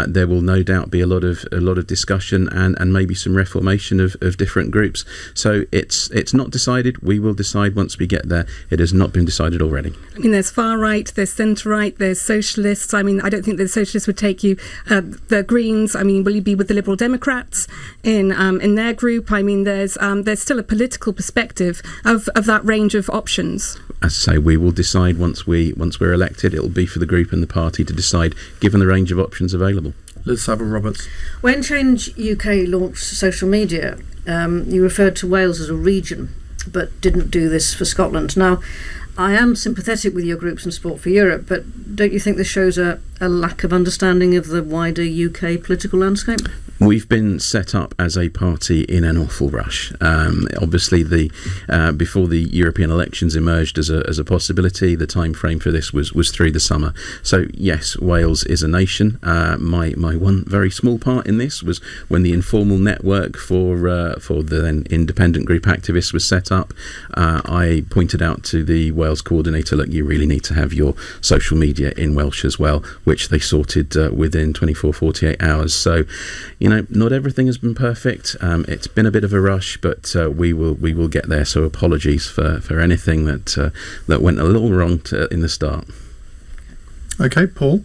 There will no doubt be a lot of discussion and maybe some reformation of different groups. So it's not decided. We will decide once we get there. It has not been decided already. I mean, there's far right, there's centre right, there's socialists. I mean, I don't think the socialists would take you. The Greens, I mean, will you be with the Liberal Democrats in their group? I mean, there's still a political perspective of that range of options. As I say, we will decide once we're elected. It will be for the group and the party to decide, given the range of options available. Liz Savile Roberts. When Change UK launched social media, you referred to Wales as a region, but didn't do this for Scotland. Now, I am sympathetic with your groups in Sport for Europe, but don't you think this shows a lack of understanding of the wider UK political landscape? We've been set up as a party in an awful rush. Obviously, before the European elections emerged as a possibility, the time frame for this was through the summer. So yes, Wales is a nation. My one very small part in this was when the informal network for the then independent group activists was set up. I pointed out to the Wales coordinator, look, you really need to have your social media in Welsh as well, which they sorted within 48 hours. So, not everything has been perfect. It's been a bit of a rush, but we will get there. So apologies for anything that went a little wrong in the start. Okay, Paul.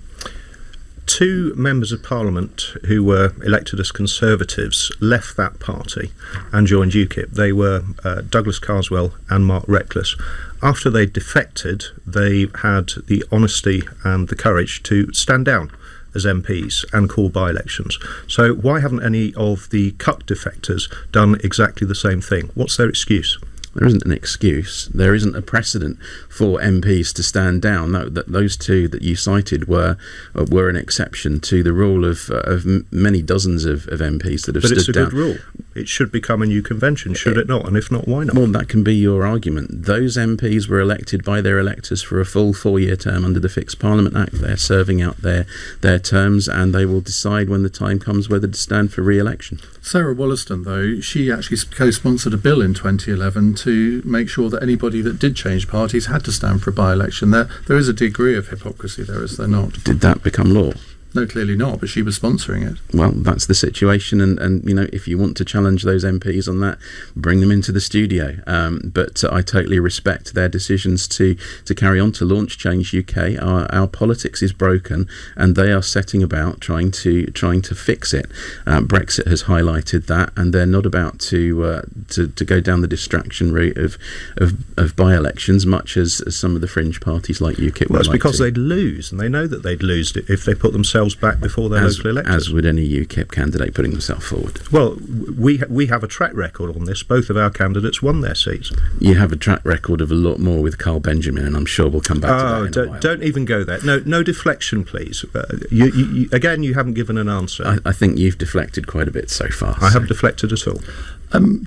2 members of Parliament who were elected as Conservatives left that party and joined UKIP. They were Douglas Carswell and Mark Reckless. After they defected, they had the honesty and the courage to stand down as MPs and call by-elections. So why haven't any of the cut defectors done exactly the same thing? What's their excuse? There isn't an excuse. There isn't a precedent for MPs to stand down. Those 2 that you cited were an exception to the rule of many dozens of MPs that have stood down. But it's a good rule. It should become a new convention, should it not? And if not, why not? Well, that can be your argument. Those MPs were elected by their electors for a full 4-year term under the Fixed Parliament Act. They're serving out their terms, and they will decide when the time comes whether to stand for re-election. Sarah Wollaston, though, she actually co-sponsored a bill in 2011 to make sure that anybody that did change parties had to stand for a by-election. There is a degree of hypocrisy there, is there not? Did that become law? No, clearly not, but she was sponsoring it. Well, that's the situation, and if you want to challenge those MPs on that, bring them into the studio. But I totally respect their decisions to carry on to launch Change UK. Our politics is broken, and they are setting about trying to fix it. Brexit has highlighted that, and they're not about to go down the distraction route of by-elections, much as some of the fringe parties like UKIP. Well, it's because they'd lose, and they know that they'd lose if they put themselves back before their local electors. As would any UKIP candidate putting themselves forward. Well, we have a track record on this. Both of our candidates won their seats. You have a track record of a lot more with Carl Benjamin, and I'm sure we'll come back to that in a while. Don't even go there. No deflection, please. You haven't given an answer. I think you've deflected quite a bit so far. I haven't deflected at all.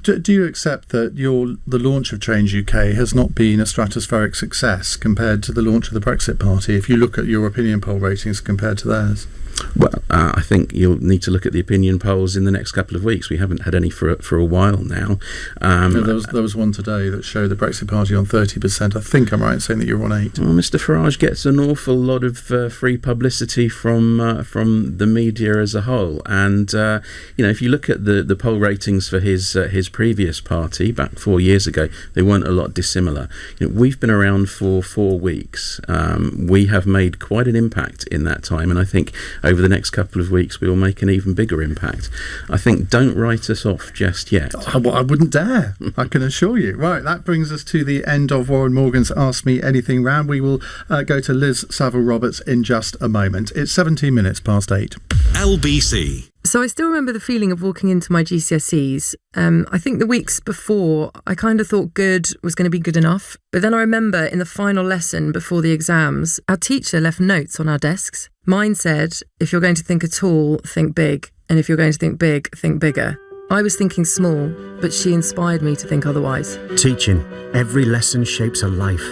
Do you accept that the launch of Change UK has not been a stratospheric success compared to the launch of the Brexit Party, if you look at your opinion poll ratings compared to theirs? Well, I think you'll need to look at the opinion polls in the next couple of weeks. We haven't had any for a while now. There was one today that showed the Brexit Party on 30%. I think I'm right in saying that you're on 8%. Well, Mr Farage gets an awful lot of free publicity from the media as a whole. And, if you look at the poll ratings for his previous party back 4 years ago, they weren't a lot dissimilar. We've been around for 4 weeks. We have made quite an impact in that time, and I think over the next couple of weeks we will make an even bigger impact. I think don't write us off just yet. I wouldn't dare, I can assure you. Right, that brings us to the end of Warren Morgan's Ask Me Anything round. We will go to Liz Savile Roberts in just a moment. It's 17 minutes past 8. LBC. So I still remember the feeling of walking into my GCSEs. I think the weeks before, I kind of thought good was going to be good enough. But then I remember in the final lesson before the exams, our teacher left notes on our desks. Mine said, if you're going to think at all, think big. And if you're going to think big, think bigger. I was thinking small, but she inspired me to think otherwise. Teaching. Every lesson shapes a life.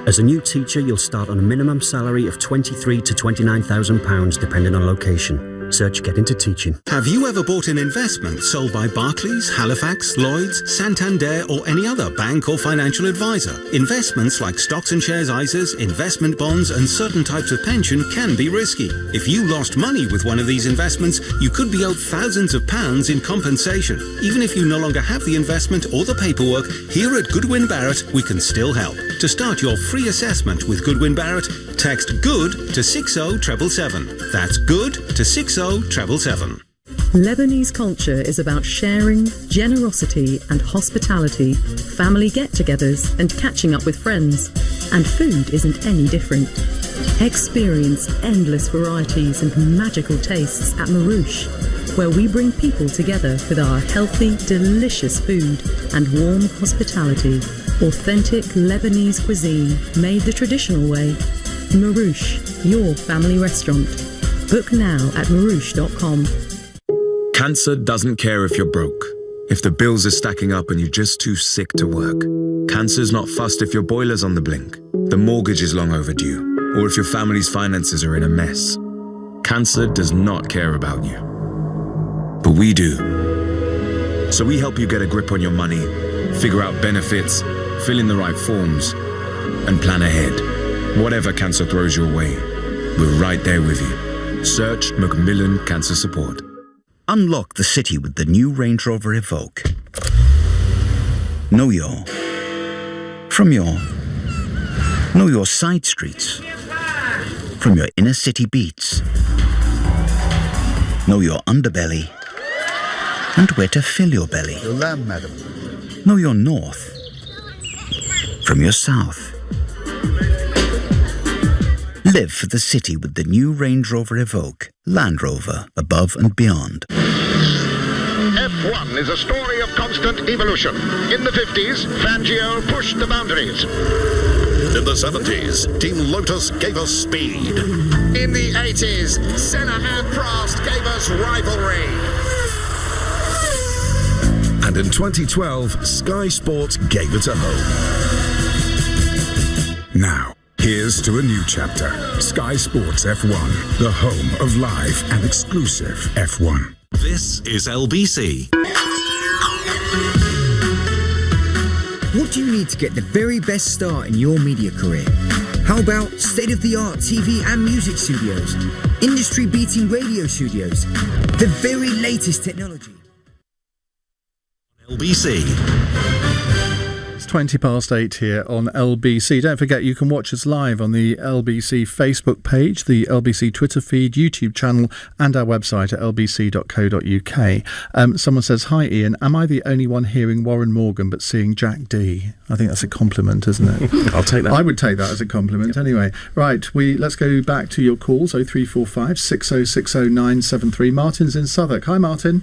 As a new teacher, you'll start on a minimum salary of £23,000 to £29,000 depending on location. Search Get Into Teaching. Have you ever bought an investment sold by Barclays, Halifax, Lloyds, Santander or any other bank or financial advisor? Investments like stocks and shares ISAs, investment bonds and certain types of pension can be risky. If you lost money with one of these investments, you could be owed thousands of pounds in compensation. Even if you no longer have the investment or the paperwork, here at Goodwin Barrett we can still help. To start your free assessment with Goodwin Barrett, text GOOD to 60777. That's GOOD to 60777. Lebanese culture is about sharing, generosity and hospitality, family get-togethers and catching up with friends. And food isn't any different. Experience endless varieties and magical tastes at Marouche, where we bring people together with our healthy, delicious food and warm hospitality. Authentic Lebanese cuisine made the traditional way. Marouche, your family restaurant. Book now at marouche.com. Cancer doesn't care if you're broke, if the bills are stacking up and you're just too sick to work. Cancer's not fussed if your boiler's on the blink, the mortgage is long overdue, or if your family's finances are in a mess. Cancer does not care about you. But we do. So we help you get a grip on your money, figure out benefits, fill in the right forms, and plan ahead. Whatever cancer throws your way, we're right there with you. Search Macmillan Cancer Support. Unlock the city with the new Range Rover Evoque. Know your side streets. From your inner city beats. Know your underbelly and where to fill your belly. Your lamb, madam. Know your north from your south. Live for the city with the new Range Rover Evoque. Land Rover, above and beyond. F1 is a story of constant evolution. In the 50s, Fangio pushed the boundaries. In the 70s, Team Lotus gave us speed. In the 80s, Senna and Prost gave us rivalry. And in 2012, Sky Sports gave it a home. Now, here's to a new chapter. Sky Sports F1, the home of live and exclusive F1. This is LBC. What do you need to get the very best start in your media career? How about state-of-the-art TV and music studios, industry-beating radio studios, the very latest technology? LBC. It's 8:20 here on LBC. Don't forget you can watch us live on the LBC Facebook page, the LBC Twitter feed, YouTube channel and our website at lbc.co.uk. Someone says, "Hi Iain, am I the only one hearing Warren Morgan but seeing Jack D?" I think that's a compliment, isn't it? I'll take that. I would take that as a compliment. Anyway, right, let's go back to your calls, 0345 6060 973. Martin's in Southwark. Hi Martin.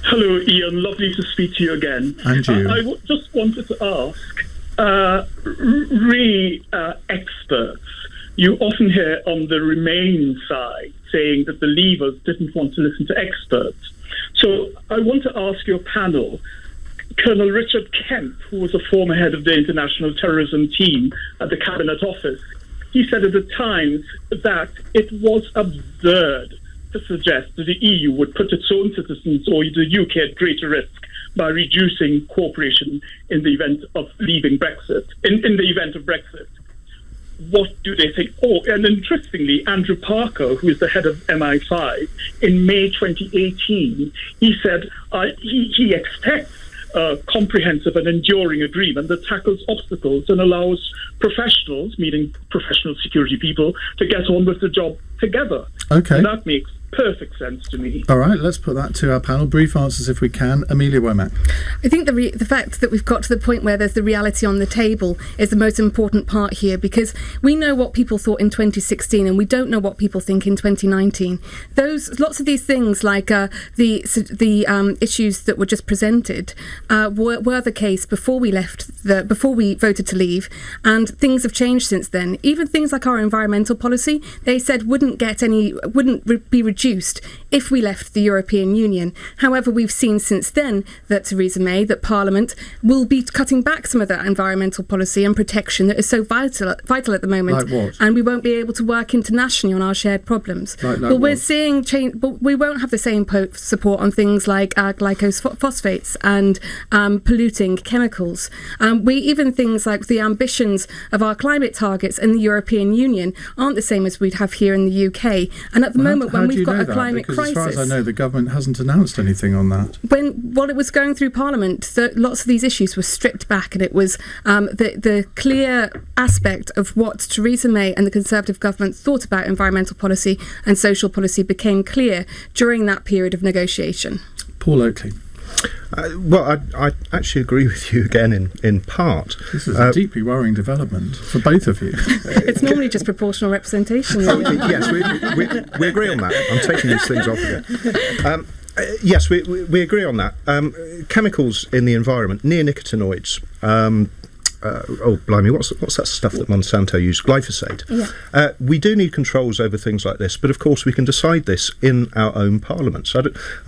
Hello, Iain. Lovely to speak to you again. And you. I just wanted to ask, experts, you often hear on the Remain side saying that the Leavers didn't want to listen to experts. So I want to ask your panel, Colonel Richard Kemp, who was a former head of the International Terrorism Team at the Cabinet Office, he said at the Times that it was absurd to suggest that the EU would put its own citizens or the UK at greater risk by reducing cooperation in the event of leaving Brexit, in the event of Brexit. What do they think? Oh, and interestingly, Andrew Parker, who is the head of MI5, in May 2018, he said he expects a comprehensive and enduring agreement that tackles obstacles and allows professionals, meaning professional security people, to get on with the job together. Okay. And that makes perfect sense to me. All right, let's put that to our panel. Brief answers if we can. Amelia Womack. I think the fact that we've got to the point where there's the reality on the table is the most important part here, because we know what people thought in 2016 and we don't know what people think in 2019. Lots of these things, like the issues that were just presented, were the case before we before we voted to leave, and things have changed since then. Even things like our environmental policy, they said wouldn't be reduced if we left the European Union. However, we've seen since then that Theresa May, that Parliament will be cutting back some of that environmental policy and protection that is so vital at the moment. Like what? And we won't be able to work internationally on our shared problems. Like we're seeing change, but we won't have the same support on things like glycophosphates and polluting chemicals. Even things like the ambitions of our climate targets in the European Union aren't the same as we'd have here in the UK. And at the moment, when we've got a climate crisis, as far as I know, the government hasn't announced anything on that. While it was going through Parliament, lots of these issues were stripped back, and it was the clear aspect of what Theresa May and the Conservative government thought about environmental policy and social policy became clear during that period of negotiation. Paul Oakley. I actually agree with you again in part. This is a deeply worrying development for both of you. It's normally just proportional representation. Yes, we agree on that. I'm taking these things off again. Yes, we agree on that. Chemicals in the environment, neonicotinoids. Oh, blimey, what's that stuff that Monsanto used? Glyphosate. Yeah. We do need controls over things like this, but of course we can decide this in our own parliaments. I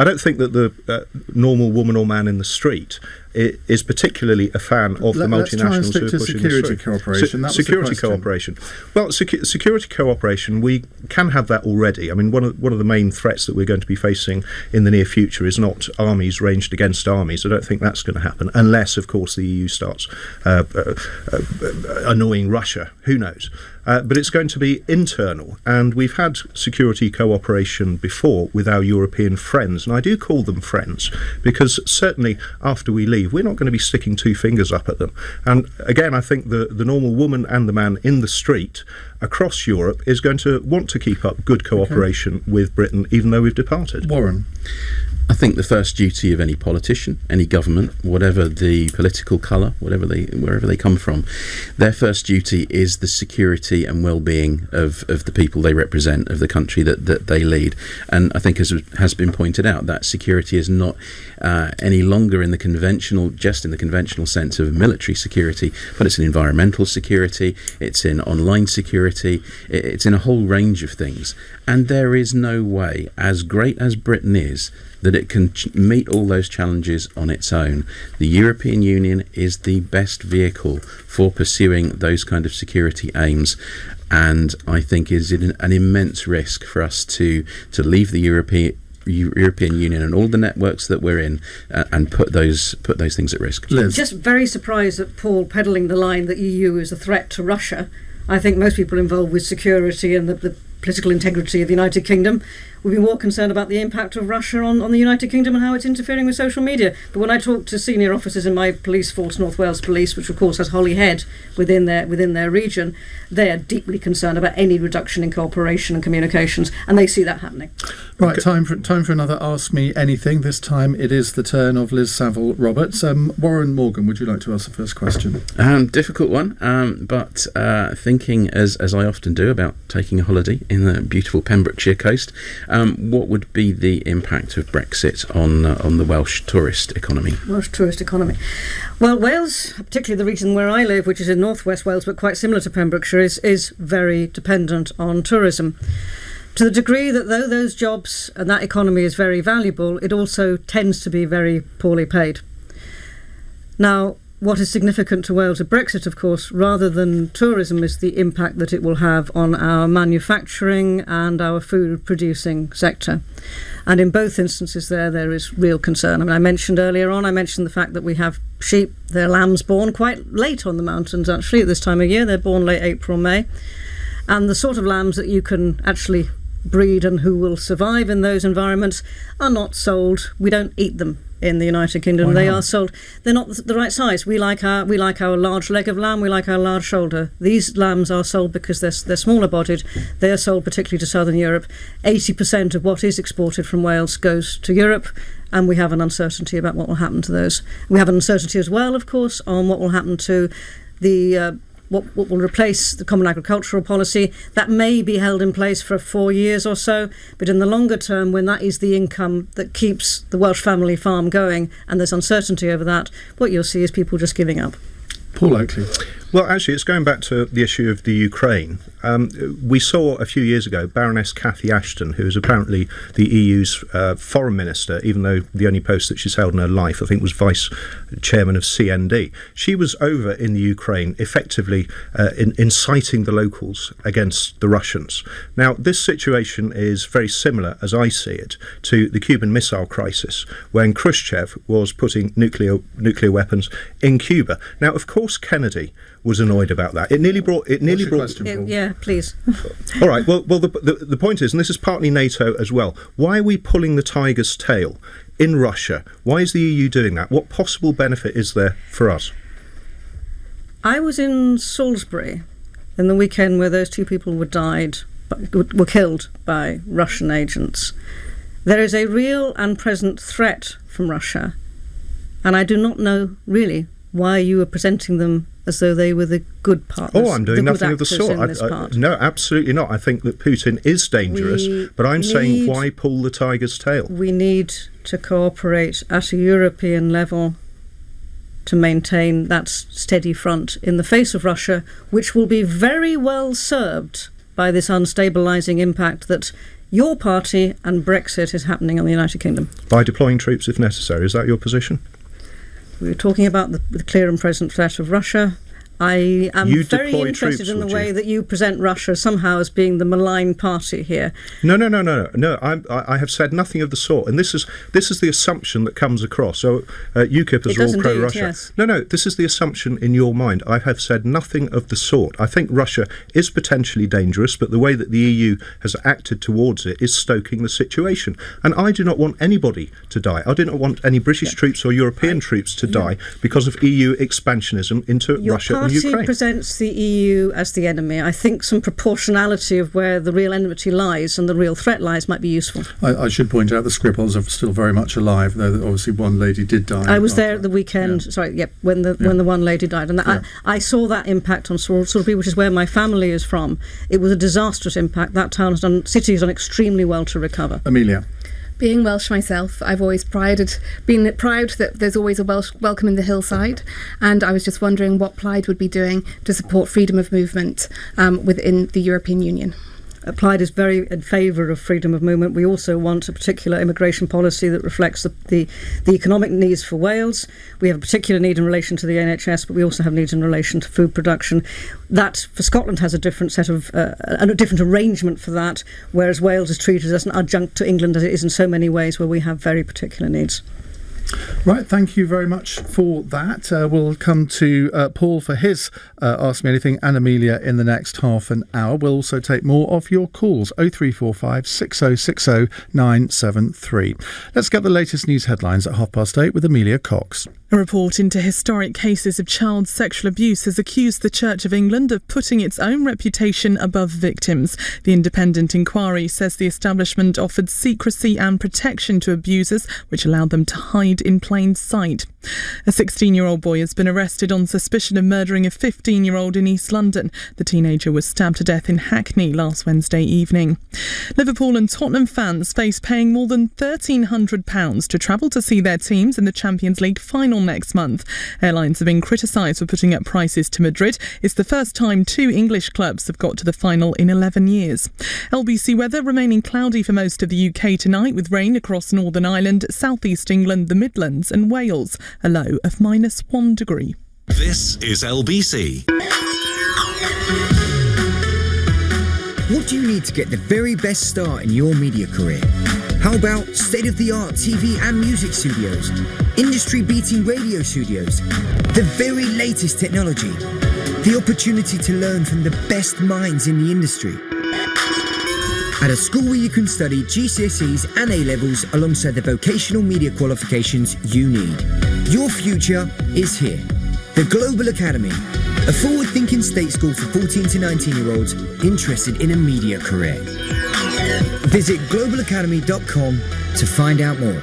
don't think that the normal woman or man in the street is particularly a fan of the multinationals who are pushing security cooperation. Security cooperation. Well, security cooperation, we can have that already. I mean, one of the main threats that we're going to be facing in the near future is not armies ranged against armies. I don't think that's going to happen, unless, of course, the EU starts annoying Russia. Who knows? But it's going to be internal, and we've had security cooperation before with our European friends, and I do call them friends because certainly after we leave we're not going to be sticking two fingers up at them. And again, I think the normal woman and the man in the street across Europe is going to want to keep up good cooperation with Britain, even though we've departed. Warren? I think the first duty of any politician, any government, whatever the political colour, wherever they come from, their first duty is the security and well-being of the people they represent, of the country that they lead. And I think, as has been pointed out, that security is not any longer in the conventional sense of military security, but it's an environmental security, it's in online security, it's in a whole range of things. And there is no way, as great as Britain is, that it can meet all those challenges on its own. The European Union is the best vehicle for pursuing those kind of security aims, and I think is an immense risk for us to leave the European Union and all the networks that we're in and put those things at risk. Liz? Just very surprised at Paul peddling the line that EU is a threat to Russia. I think most people involved with security and the political integrity of the United Kingdom would be more concerned about the impact of Russia on the United Kingdom and how it's interfering with social media. But when I talk to senior officers in my police force, North Wales Police, which of course has Holyhead within their region, they are deeply concerned about any reduction in cooperation and communications, and they see that happening. Right, time for another Ask Me Anything. This time it is the turn of Liz Savile Roberts. Warren Morgan, would you like to ask the first question? Difficult one, but thinking as I often do about taking a holiday in the beautiful Pembrokeshire coast, what would be the impact of Brexit on the Welsh tourist economy? Welsh tourist economy. Well, Wales, particularly the region where I live, which is in northwest Wales, but quite similar to Pembrokeshire, is very dependent on tourism. To the degree that though those jobs and that economy is very valuable, it also tends to be very poorly paid. Now, what is significant to Wales with Brexit, of course, rather than tourism, is the impact that it will have on our manufacturing and our food-producing sector. And in both instances there is real concern. I mean, I mentioned the fact that we have sheep, their lambs born quite late on the mountains, actually, at this time of year. They're born late April, May. And the sort of lambs that you can actually breed and who will survive in those environments are not sold. We don't eat them in the United Kingdom. They are sold. They're not the right size. We like our large leg of lamb. We like our large shoulder. These lambs are sold because they're smaller bodied. They are sold particularly to Southern Europe. 80% of what is exported from Wales goes to Europe, and we have an uncertainty about what will happen to those. We have an uncertainty as well, of course, on what will happen to the what will replace the Common Agricultural Policy. That may be held in place for 4 years or so, but in the longer term, when that is the income that keeps the Welsh family farm going and there's uncertainty over that, what you'll see is people just giving up. Paul Oakley. Well, actually, it's going back to the issue of the Ukraine. We saw a few years ago Baroness Cathy Ashton, who is apparently the EU's foreign minister, even though the only post that she's held in her life, I think, was vice chairman of CND. She was over in the Ukraine, effectively inciting the locals against the Russians. Now, this situation is very similar, as I see it, to the Cuban Missile Crisis, when Khrushchev was putting nuclear weapons in Cuba. Now, of course, Kennedy was annoyed about that. It nearly brought. Yeah, please. All right. Well. The point is, and this is partly NATO as well. Why are we pulling the tiger's tail in Russia? Why is the EU doing that? What possible benefit is there for us? I was in Salisbury in the weekend where those two people were killed by Russian agents. There is a real and present threat from Russia And I do not know, really, why you are presenting them as though they were the good partners. Oh, I'm doing nothing of the sort. No, absolutely not. I think that Putin is dangerous, but I'm saying why pull the tiger's tail? We need to cooperate at a European level to maintain that steady front in the face of Russia, which will be very well served by this unstabilising impact that your party and Brexit is happening on the United Kingdom. By deploying troops if necessary. Is that your position? We were talking about the clear and present threat of Russia. I am very interested in the way that you present Russia somehow as being the malign party here. No. I have said nothing of the sort, and this is the assumption that comes across. So Ukip is all pro-Russia. Yes. No. This is the assumption in your mind. I have said nothing of the sort. I think Russia is potentially dangerous, but the way that the EU has acted towards it is stoking the situation. And I do not want anybody to die. I do not want any British troops or European troops to die because of EU expansionism into Russia. Your party presents the EU as the enemy. I think some proportionality of where the real enmity lies and the real threat lies might be useful. I should point out the Skripals are still very much alive, though obviously one lady did die. I was there at the weekend, when the one lady died. And I saw that impact on Salisbury, which is where my family is from. It was a disastrous impact. That city has done extremely well to recover. Amelia. Being Welsh myself, I've always been proud that there's always a Welsh welcome in the hillside, and I was just wondering what Plaid would be doing to support freedom of movement within the European Union. Plaid is very in favour of freedom of movement. We also want a particular immigration policy that reflects the economic needs for Wales. We have a particular need in relation to the NHS, but we also have needs in relation to food production. That, for Scotland, has a different set of a different arrangement for that, whereas Wales is treated as an adjunct to England, as it is in so many ways, where we have very particular needs. Right, thank you very much for that. We'll come to Paul for his Ask Me Anything and Amelia in the next half an hour. We'll also take more of your calls, 0345 6060 973. Let's get the latest news headlines at 8:30 with Amelia Cox. A report into historic cases of child sexual abuse has accused the Church of England of putting its own reputation above victims. The independent inquiry says the establishment offered secrecy and protection to abusers, which allowed them to hide in plain sight. A 16-year-old boy has been arrested on suspicion of murdering a 15-year-old in East London. The teenager was stabbed to death in Hackney last Wednesday evening. Liverpool and Tottenham fans face paying more than £1,300 to travel to see their teams in the Champions League final next month. Airlines have been criticised for putting up prices to Madrid. It's the first time two English clubs have got to the final in 11 years. LBC weather remaining cloudy for most of the UK tonight, with rain across Northern Ireland, South East England, the Midlands and Wales. A low of -1 degree. This is LBC. What do you need to get the very best start in your media career? How about state-of-the-art TV and music studios, industry-beating radio studios, the very latest technology, the opportunity to learn from the best minds in the industry? At a school where you can study GCSEs and A-levels alongside the vocational media qualifications you need. Your future is here. The Global Academy, a forward-thinking state school for 14 to 19-year-olds interested in a media career. Visit globalacademy.com to find out more.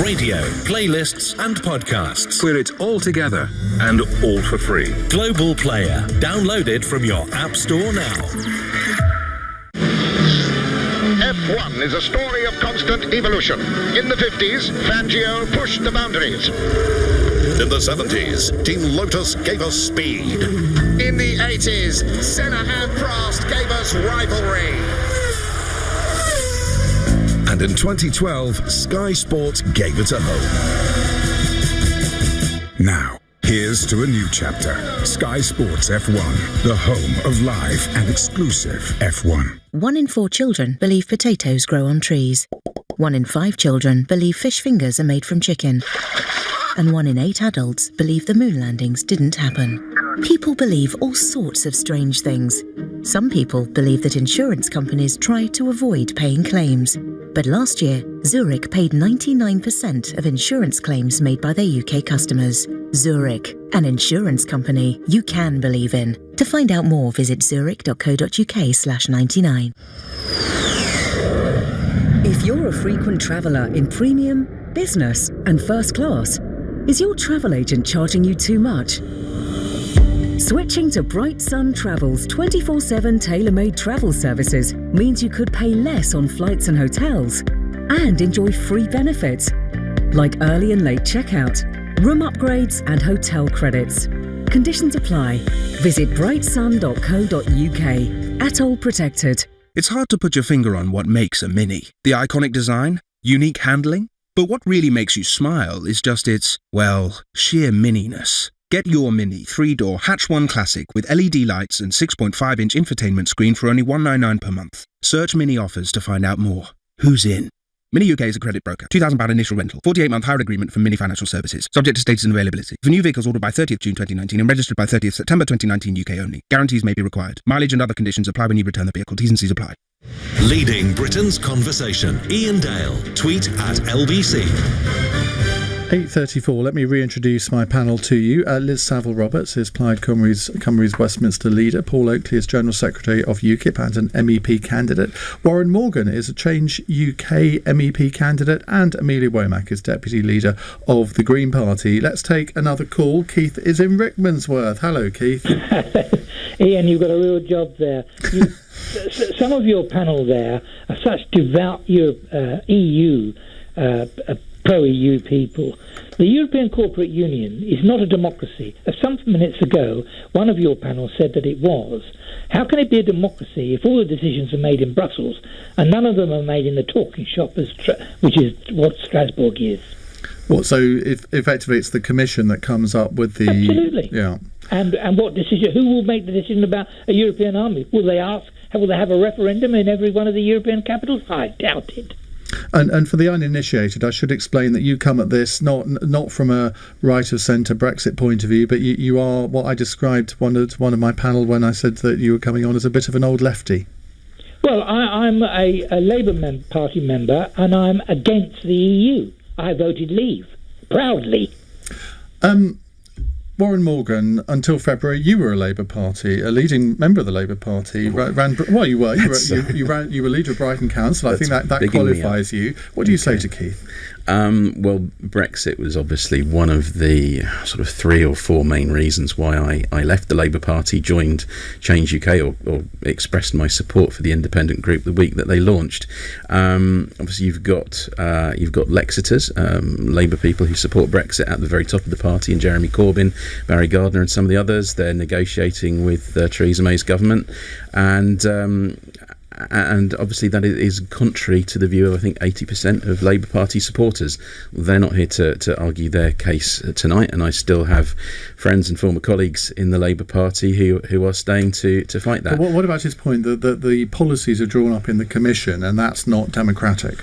Radio, playlists and podcasts. Where it's all together and all for free. Global Player. Download it from your App Store now. F1 is a story of constant evolution. In the 50s, Fangio pushed the boundaries. In the 70s, Team Lotus gave us speed. In the 80s, Senna and Prost gave us rivalry. And in 2012, Sky Sports gave it a home. Now, here's to a new chapter. Sky Sports F1, the home of live and exclusive F1. 1 in 4 children believe potatoes grow on trees. 1 in 5 children believe fish fingers are made from chicken. And 1 in 8 adults believe the moon landings didn't happen. People believe all sorts of strange things. Some people believe that insurance companies try to avoid paying claims. But last year, Zurich paid 99% of insurance claims made by their UK customers. Zurich, an insurance company you can believe in. To find out more, visit zurich.co.uk/99. If you're a frequent traveller in premium, business and first class? Is your travel agent charging you too much? Switching to Bright Sun Travel's 24/7 tailor-made travel services means you could pay less on flights and hotels and enjoy free benefits like early and late checkout, room upgrades and hotel credits. Conditions apply. Visit brightsun.co.uk. Atoll protected. It's hard to put your finger on what makes a Mini. The iconic design? Unique handling? But what really makes you smile is just its, well, sheer mininess. Get your Mini 3-door Hatch 1 Classic with LED lights and 6.5-inch infotainment screen for only $199 per month. Search Mini offers to find out more. Who's in? Mini UK is a credit broker. £2,000 initial rental. 48-month hire agreement from Mini Financial Services. Subject to status and availability. For new vehicles ordered by 30th June 2019 and registered by 30th September 2019 UK only. Guarantees may be required. Mileage and other conditions apply when you return the vehicle. T's and C's apply. Leading Britain's conversation. Iain Dale. Tweet at LBC. 8:34. Let me reintroduce my panel to you. Liz Savile Roberts is Plaid Cymru's Westminster leader. Paul Oakley is General Secretary of Ukip and an MEP candidate. Warren Morgan is a Change UK MEP candidate, and Amelia Womack is Deputy Leader of the Green Party. Let's take another call. Keith is in Rickmansworth. Hello, Keith. Iain, you've got a real job there. Some of your panel there are such devout EU pro-EU people. The European Corporate Union is not a democracy. Some minutes ago, one of your panel said that it was. How can it be a democracy if all the decisions are made in Brussels and none of them are made in the talking shop, which is what Strasbourg is? What? So effectively, it's the Commission that comes up with the... Absolutely. Yeah. And what decision? Who will make the decision about a European army? Will they ask? Will they have a referendum in every one of the European capitals? I doubt it. And for the uninitiated, I should explain that you come at this not from a right of centre Brexit point of view, but you are what I described one of my panel when I said that you were coming on as a bit of an old lefty. Well, I'm a Labour Party member, and I'm against the EU. I voted Leave proudly. Warren Morgan, until February, you were a leading member of the Labour Party. You were leader of Brighton Council. I think that qualifies you. What do you say to Keith? Well, Brexit was obviously one of the sort of 3 or 4 main reasons why I left the Labour Party, joined Change UK, or expressed my support for the independent group the week that they launched. Obviously, you've got Lexiters, Labour people who support Brexit at the very top of the party, and Jeremy Corbyn, Barry Gardiner, and some of the others. They're negotiating with Theresa May's government, and obviously that is contrary to the view of, I think, 80% of Labour Party supporters. They're not here to argue their case tonight, and I still have friends and former colleagues in the Labour Party who are staying to fight that. But what about his point that the policies are drawn up in the Commission and that's not democratic?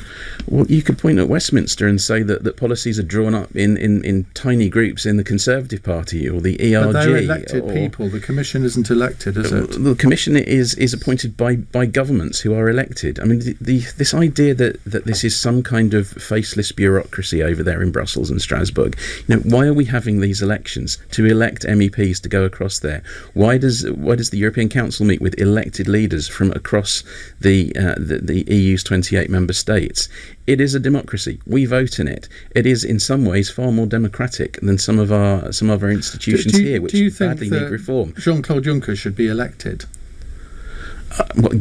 Well, you could point at Westminster and say that policies are drawn up in tiny groups in the Conservative Party or the ERG. But they're elected people. The Commission isn't elected, is it? The Commission is appointed by government who are elected. I mean, this idea that this is some kind of faceless bureaucracy over there in Brussels and Strasbourg. Why are we having these elections to elect MEPs to go across there? Why does the European Council meet with elected leaders from across the EU's 28 member states? It is a democracy. We vote in it. It is in some ways far more democratic than some of our institutions here, which badly need reform. Jean-Claude Juncker should be elected?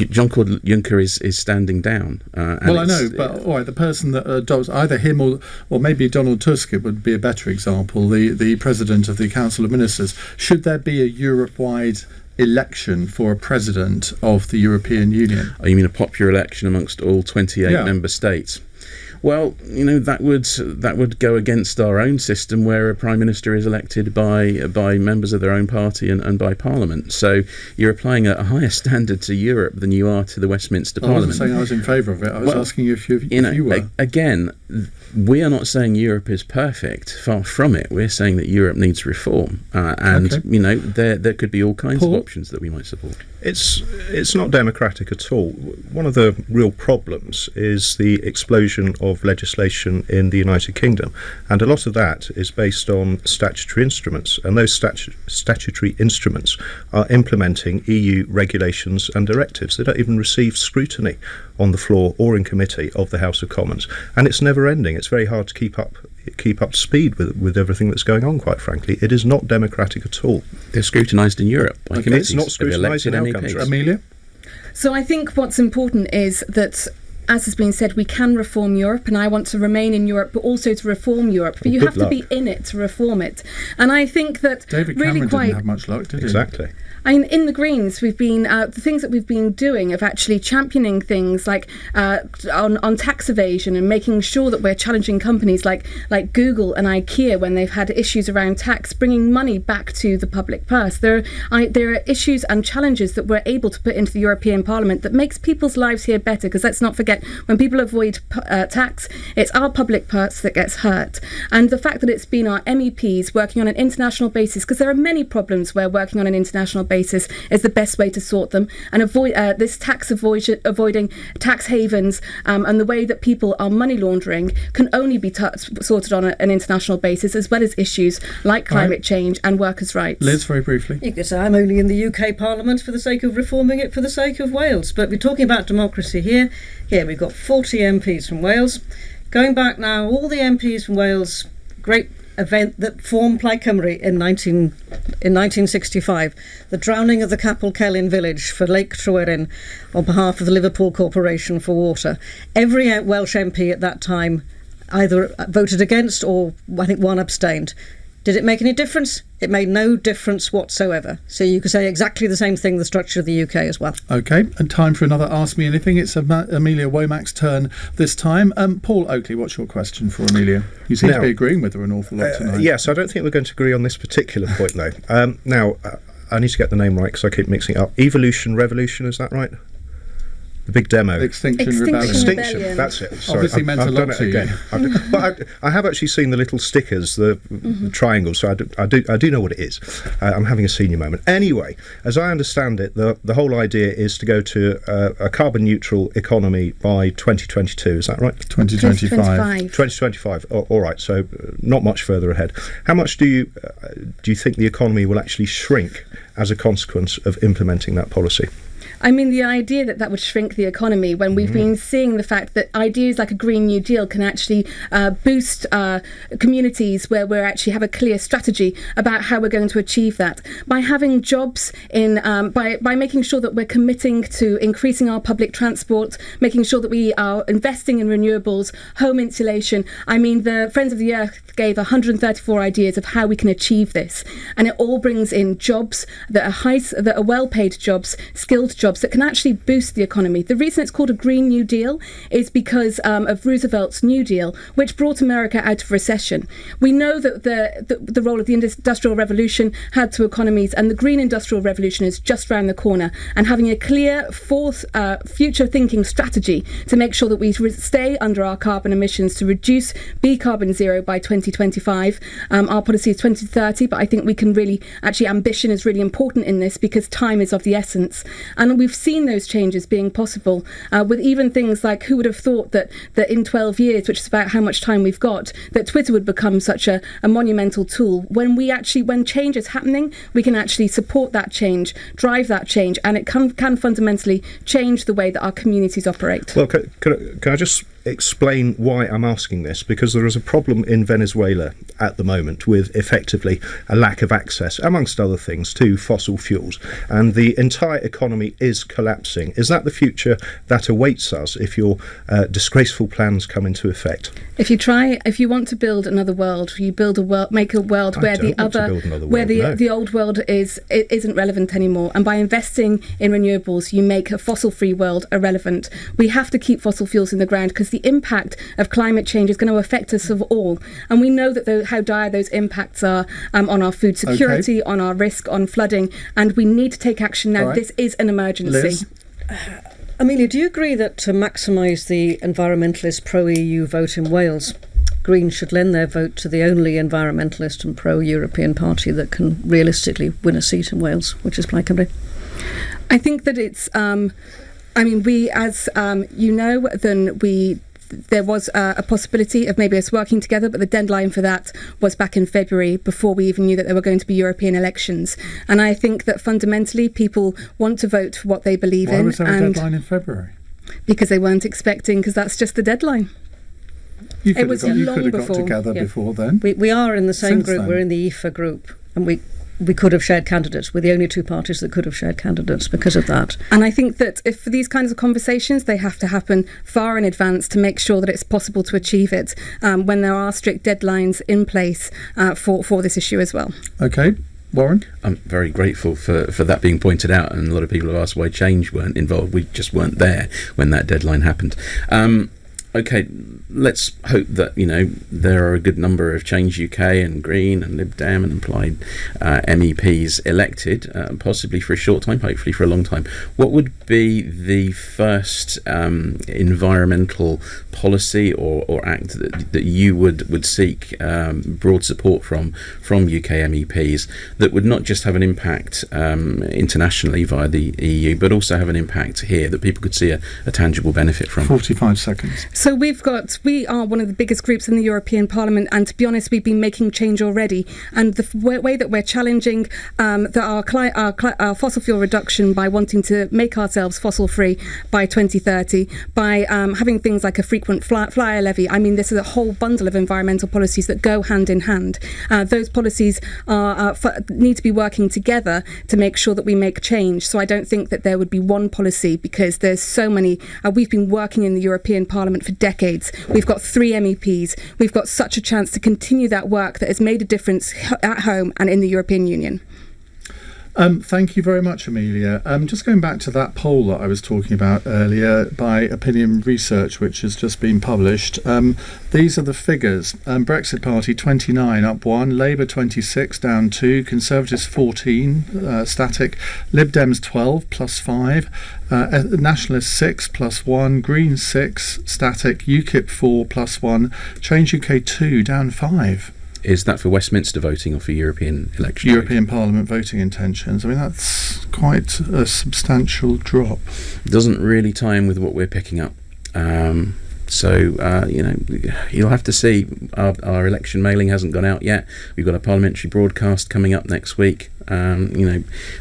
Jean-Claude Juncker is standing down. Well, I know, but all right, the person that does either him or maybe Donald Tusk, it would be a better example, the President of the Council of Ministers. Should there be a Europe-wide election for a president of the European Union? Oh, you mean a popular election amongst all 28 member states? Well, that would go against our own system, where a prime minister is elected by members of their own party and by Parliament. So you're applying a higher standard to Europe than you are to the Westminster Parliament. I wasn't saying I was in favour of it. I was asking you if you were. Again, we are not saying Europe is perfect. Far from it. We're saying that Europe needs reform, there could be all kinds of options that we might support. It's not democratic at all. One of the real problems is the explosion of of legislation in the United Kingdom, and a lot of that is based on statutory instruments, and those statutory instruments are implementing EU regulations and directives. They don't even receive scrutiny on the floor or in committee of the House of Commons, and it's never ending. It's very hard to keep up to speed with everything that's going on, quite frankly. It is not democratic at all. They're scrutinised in Europe by committees. It's not scrutinised in our MPs. country. Amelia? So I think what's important is that, as has been said, we can reform Europe, and I want to remain in Europe, but also to reform Europe. But you have to be in it to reform it. And I think that David Cameron didn't have much luck, did he? Exactly. I mean, in the Greens, we've been the things that we've been doing of actually championing things like on tax evasion and making sure that we're challenging companies like Google and IKEA when they've had issues around tax, bringing money back to the public purse. There are issues and challenges that we're able to put into the European Parliament that makes people's lives here better. Because let's not forget, when people avoid tax, it's our public purse that gets hurt. And the fact that it's been our MEPs working on an international basis, because there are many problems where working on an international basis is the best way to sort them, and avoid this avoiding tax havens and the way that people are money laundering can only be sorted on an international basis, as well as issues like climate change and workers' rights. Liz, very briefly. You could say I'm only in the UK Parliament for the sake of reforming it for the sake of Wales, but we're talking about democracy here. Here we've got 40 MPs from Wales. Going back now, all the MPs from Wales, great event that formed Plaid Cymru in 1965, the drowning of the Capel Celyn village for Lake Tryweryn on behalf of the Liverpool Corporation for Water. Every Welsh MP at that time either voted against or I think one abstained. Did it make any difference? It made no difference whatsoever. So you could say exactly the same thing, the structure of the UK as well. OK, and time for another Ask Me Anything. It's Amelia Womack's turn this time. Paul Oakley, what's your question for Amelia? You seem to be agreeing with her an awful lot tonight. Yes, I don't think we're going to agree on this particular point, though. Now, I need to get the name right because I keep mixing it up. Evolution Revolution, is that right? The big demo. Extinction Rebellion. Extinction, that's it. Sorry, Obviously meant a lot to you. But I have actually seen the little stickers, the triangles, so I do know what it is. I'm having a senior moment. Anyway, as I understand it, the whole idea is to go to a carbon neutral economy by 2022, is that right? 2025. 2025. All right, so not much further ahead. How much do you think the economy will actually shrink as a consequence of implementing that policy? I mean, the idea that would shrink the economy when we've been seeing the fact that ideas like a Green New Deal can actually boost communities where we actually have a clear strategy about how we're going to achieve that. By having jobs by making sure that we're committing to increasing our public transport, making sure that we are investing in renewables, home insulation. I mean, the Friends of the Earth gave 134 ideas of how we can achieve this. And it all brings in jobs that are well-paid jobs, skilled jobs, that can actually boost the economy. The reason it's called a Green New Deal is because of Roosevelt's New Deal, which brought America out of recession. We know that the role of the Industrial Revolution had to economies, and the Green Industrial Revolution is just round the corner. And having a clear future-thinking strategy to make sure that we stay under our carbon emissions to be carbon zero by 2025. Our policy is 2030, but I think we can ambition is really important in this because time is of the essence. And we've seen those changes being possible with even things like, who would have thought that in 12 years, which is about how much time we've got, that Twitter would become such a monumental tool. When change is happening, we can actually support that change, drive that change, and it can fundamentally change the way that our communities operate. Well, can I just explain why I'm asking this? Because there is a problem in Venezuela at the moment with effectively a lack of access, amongst other things, to fossil fuels, and the entire economy is collapsing. Is that the future that awaits us if your disgraceful plans come into effect? If you want to build another world, you make a world where the old world isn't relevant anymore. And by investing in renewables, you make a fossil-free world irrelevant. We have to keep fossil fuels in the ground because the impact of climate change is going to affect us all. And we know that how dire those impacts are on our food security, on our risk, on flooding. And we need to take action now. Right. This is an emergency. Liz? Amelia, do you agree that to maximise the environmentalist pro-EU vote in Wales, Greens should lend their vote to the only environmentalist and pro-European party that can realistically win a seat in Wales, which is Plaid Cymru? I think that it's... we, as you know, then we there was a possibility of maybe us working together, but the deadline for that was back in February, before we even knew that there were going to be European elections. And I think that fundamentally people want to vote for what they believe in. Why was there a deadline in February? Because they weren't expecting, because that's just the deadline. You could have got together before then. We are in the same Since group. then. We're in the IFA group, and we could have shared candidates. We're the only two parties that could have shared candidates because of that. And I think that if for these kinds of conversations, they have to happen far in advance to make sure that it's possible to achieve it when there are strict deadlines in place for this issue as well. Okay. Warren? I'm very grateful for that being pointed out, and a lot of people have asked why Change weren't involved. We just weren't there when that deadline happened. Okay, let's hope that, there are a good number of Change UK and Green and Lib Dem and Plaid MEPs elected, possibly for a short time, hopefully for a long time. What would be the first environmental policy or act that you would seek broad support from UK MEPs that would not just have an impact internationally via the EU, but also have an impact here that people could see a tangible benefit from? 45 seconds. So we are one of the biggest groups in the European Parliament, and to be honest, we've been making change already. And the way that we're challenging our fossil fuel reduction by wanting to make ourselves fossil free by 2030, by having things like a frequent flyer levy. I mean, this is a whole bundle of environmental policies that go hand in hand. Those policies need to be working together to make sure that we make change. So I don't think that there would be one policy, because there's so many. We've been working in the European Parliament for decades. We've got 3 MEPs. We've got such a chance to continue that work that has made a difference at home and in the European Union. Thank you very much, Amelia. Just going back to that poll that I was talking about earlier by Opinion Research, which has just been published. These are the figures. Brexit Party 29 up 1, Labour 26 down 2, Conservatives 14 static, Lib Dems 12 plus 5, Nationalists 6 plus 1, Greens 6 static, Ukip 4 plus 1, Change UK 2 down 5. Is that for Westminster voting or for European elections? European Parliament voting intentions. I mean, that's quite a substantial drop. Doesn't really tie in with what we're picking up. So, you'll have to see. Our election mailing hasn't gone out yet. We've got a parliamentary broadcast coming up next week.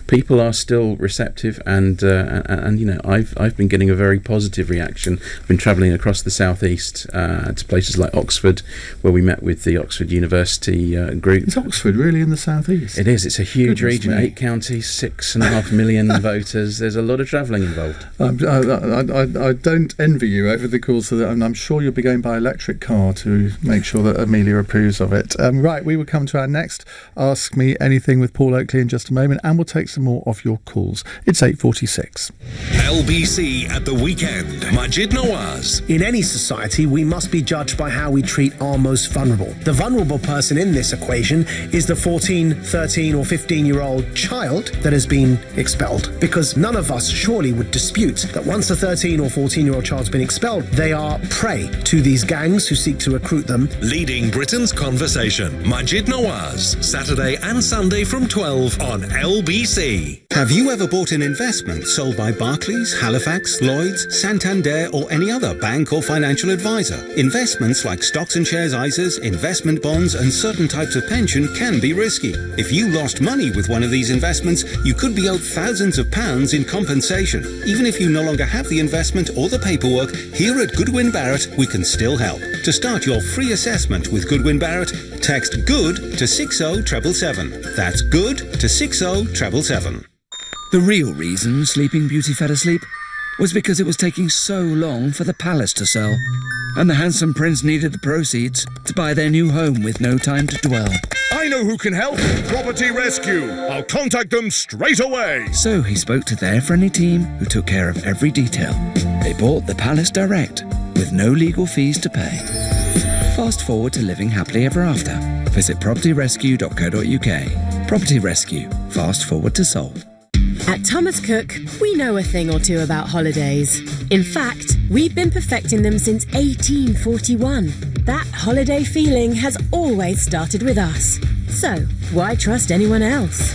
People are still receptive, and I've been getting a very positive reaction. I've been travelling across the southeast to places like Oxford, where we met with the Oxford University group. Is Oxford really in the southeast? It is. It's a huge region. 8 counties, 6.5 million voters. There's a lot of travelling involved. I don't envy you over the course of that, and I'm sure you'll be going by electric car to make sure that Amelia approves of it. Right, we will come to our next Ask Me Anything with Paul Oakley in just a moment, and we'll take some more of your calls. It's 8:46. LBC at the weekend. Majid Nawaz. In any society, we must be judged by how we treat our most vulnerable. The vulnerable person in this equation is the 14, 13 or 15-year-old child that has been expelled. Because none of us surely would dispute that once a 13 or 14-year-old child's been expelled, they are prey to these gangs who seek to recruit them. Leading Britain's conversation. Majid Nawaz. Saturday and Sunday from 12 on LBC. Have you ever bought an investment sold by Barclays, Halifax, Lloyds, Santander or any other bank or financial advisor? Investments like stocks and shares ISAs, investment bonds and certain types of pension can be risky. If you lost money with one of these investments, you could be owed thousands of pounds in compensation. Even if you no longer have the investment or the paperwork, here at Goodwin Barrett we can still help. To start your free assessment with Goodwin Barrett, text GOOD to 60777. That's GOOD to 60777. The real reason Sleeping Beauty fell asleep was because it was taking so long for the palace to sell, and the handsome prince needed the proceeds to buy their new home with no time to dwell. I know who can help. Property Rescue. I'll contact them straight away. So he spoke to their friendly team who took care of every detail. They bought the palace direct with no legal fees to pay. Fast forward to living happily ever after. Visit propertyrescue.co.uk. Property Rescue. Fast forward to solve. At Thomas Cook, we know a thing or two about holidays. In fact, we've been perfecting them since 1841. That holiday feeling has always started with us. So, why trust anyone else?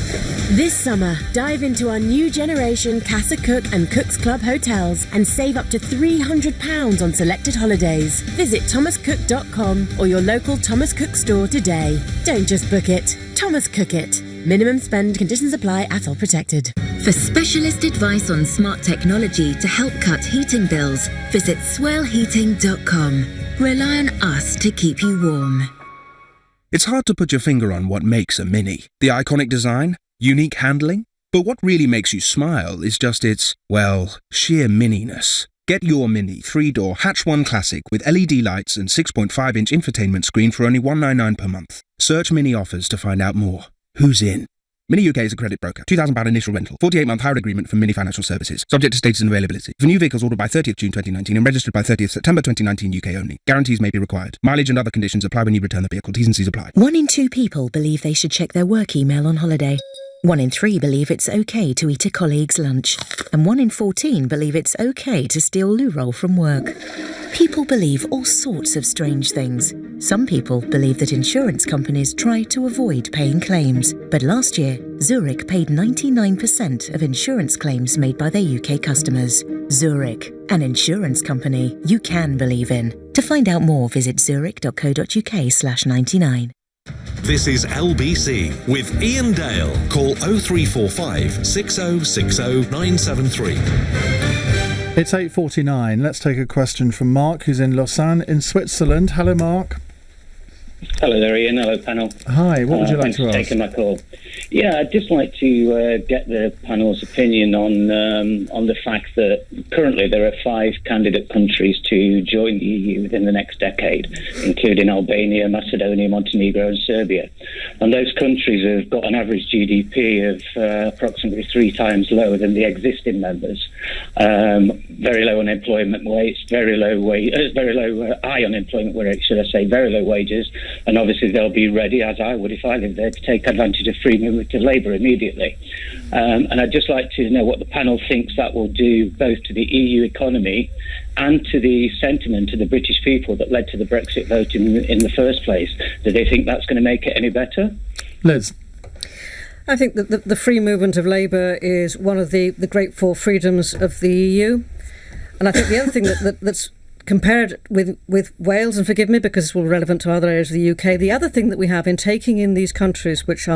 This summer, dive into our new generation Casa Cook and Cooks Club hotels and save up to £300 on selected holidays. Visit thomascook.com or your local Thomas Cook store today. Don't just book it, Thomas Cook it. Minimum spend, conditions apply, ATOL protected. For specialist advice on smart technology to help cut heating bills, visit swellheating.com. Rely on us to keep you warm. It's hard to put your finger on what makes a Mini. The iconic design? Unique handling? But what really makes you smile is just its, well, sheer mininess. Get your Mini 3-door Hatch 1 Classic with LED lights and 6.5-inch infotainment screen for only $199 per month. Search Mini offers to find out more. Who's in? Mini UK is a credit broker. £2,000 initial rental. 48-month hire agreement from Mini Financial Services. Subject to status and availability. For new vehicles ordered by 30th June 2019 and registered by 30th September 2019 UK only. Guarantees may be required. Mileage and other conditions apply when you return the vehicle. T's and C's apply. 1 in 2 people believe they should check their work email on holiday. 1 in 3 believe it's okay to eat a colleague's lunch. And 1 in 14 believe it's okay to steal loo roll from work. People believe all sorts of strange things. Some people believe that insurance companies try to avoid paying claims. But last year, Zurich paid 99% of insurance claims made by their UK customers. Zurich, an insurance company you can believe in. To find out more, visit zurich.co.uk/99. This is LBC with Iain Dale. Call 0345 6060 973. It's 8:49. Let's take a question from Mark, who's in Lausanne in Switzerland. Hello, Mark. Hello there, Ian. Hello, panel. Hi, what would you like thanks to for ask? taking my call. Yeah, I'd just like to get the panel's opinion on the fact that currently there are 5 candidate countries to join the EU within the next decade, including Albania, Macedonia, Montenegro and Serbia. And those countries have got an average GDP of approximately 3 times lower than the existing members. Very low unemployment rates, very low high unemployment rate, should I say, very low wages. And obviously they'll be ready, as I would if I lived there, to take advantage of free movement of labour immediately. And I'd just like to know what the panel thinks that will do both to the EU economy and to the sentiment of the British people that led to the Brexit vote in the first place. Do they think that's going to make it any better? Liz? I think that the free movement of labour is one of the great 4 freedoms of the EU. And I think the other thing that's compared with Wales, and forgive me because it's all relevant to other areas of the UK, the other thing that we have in taking in these countries which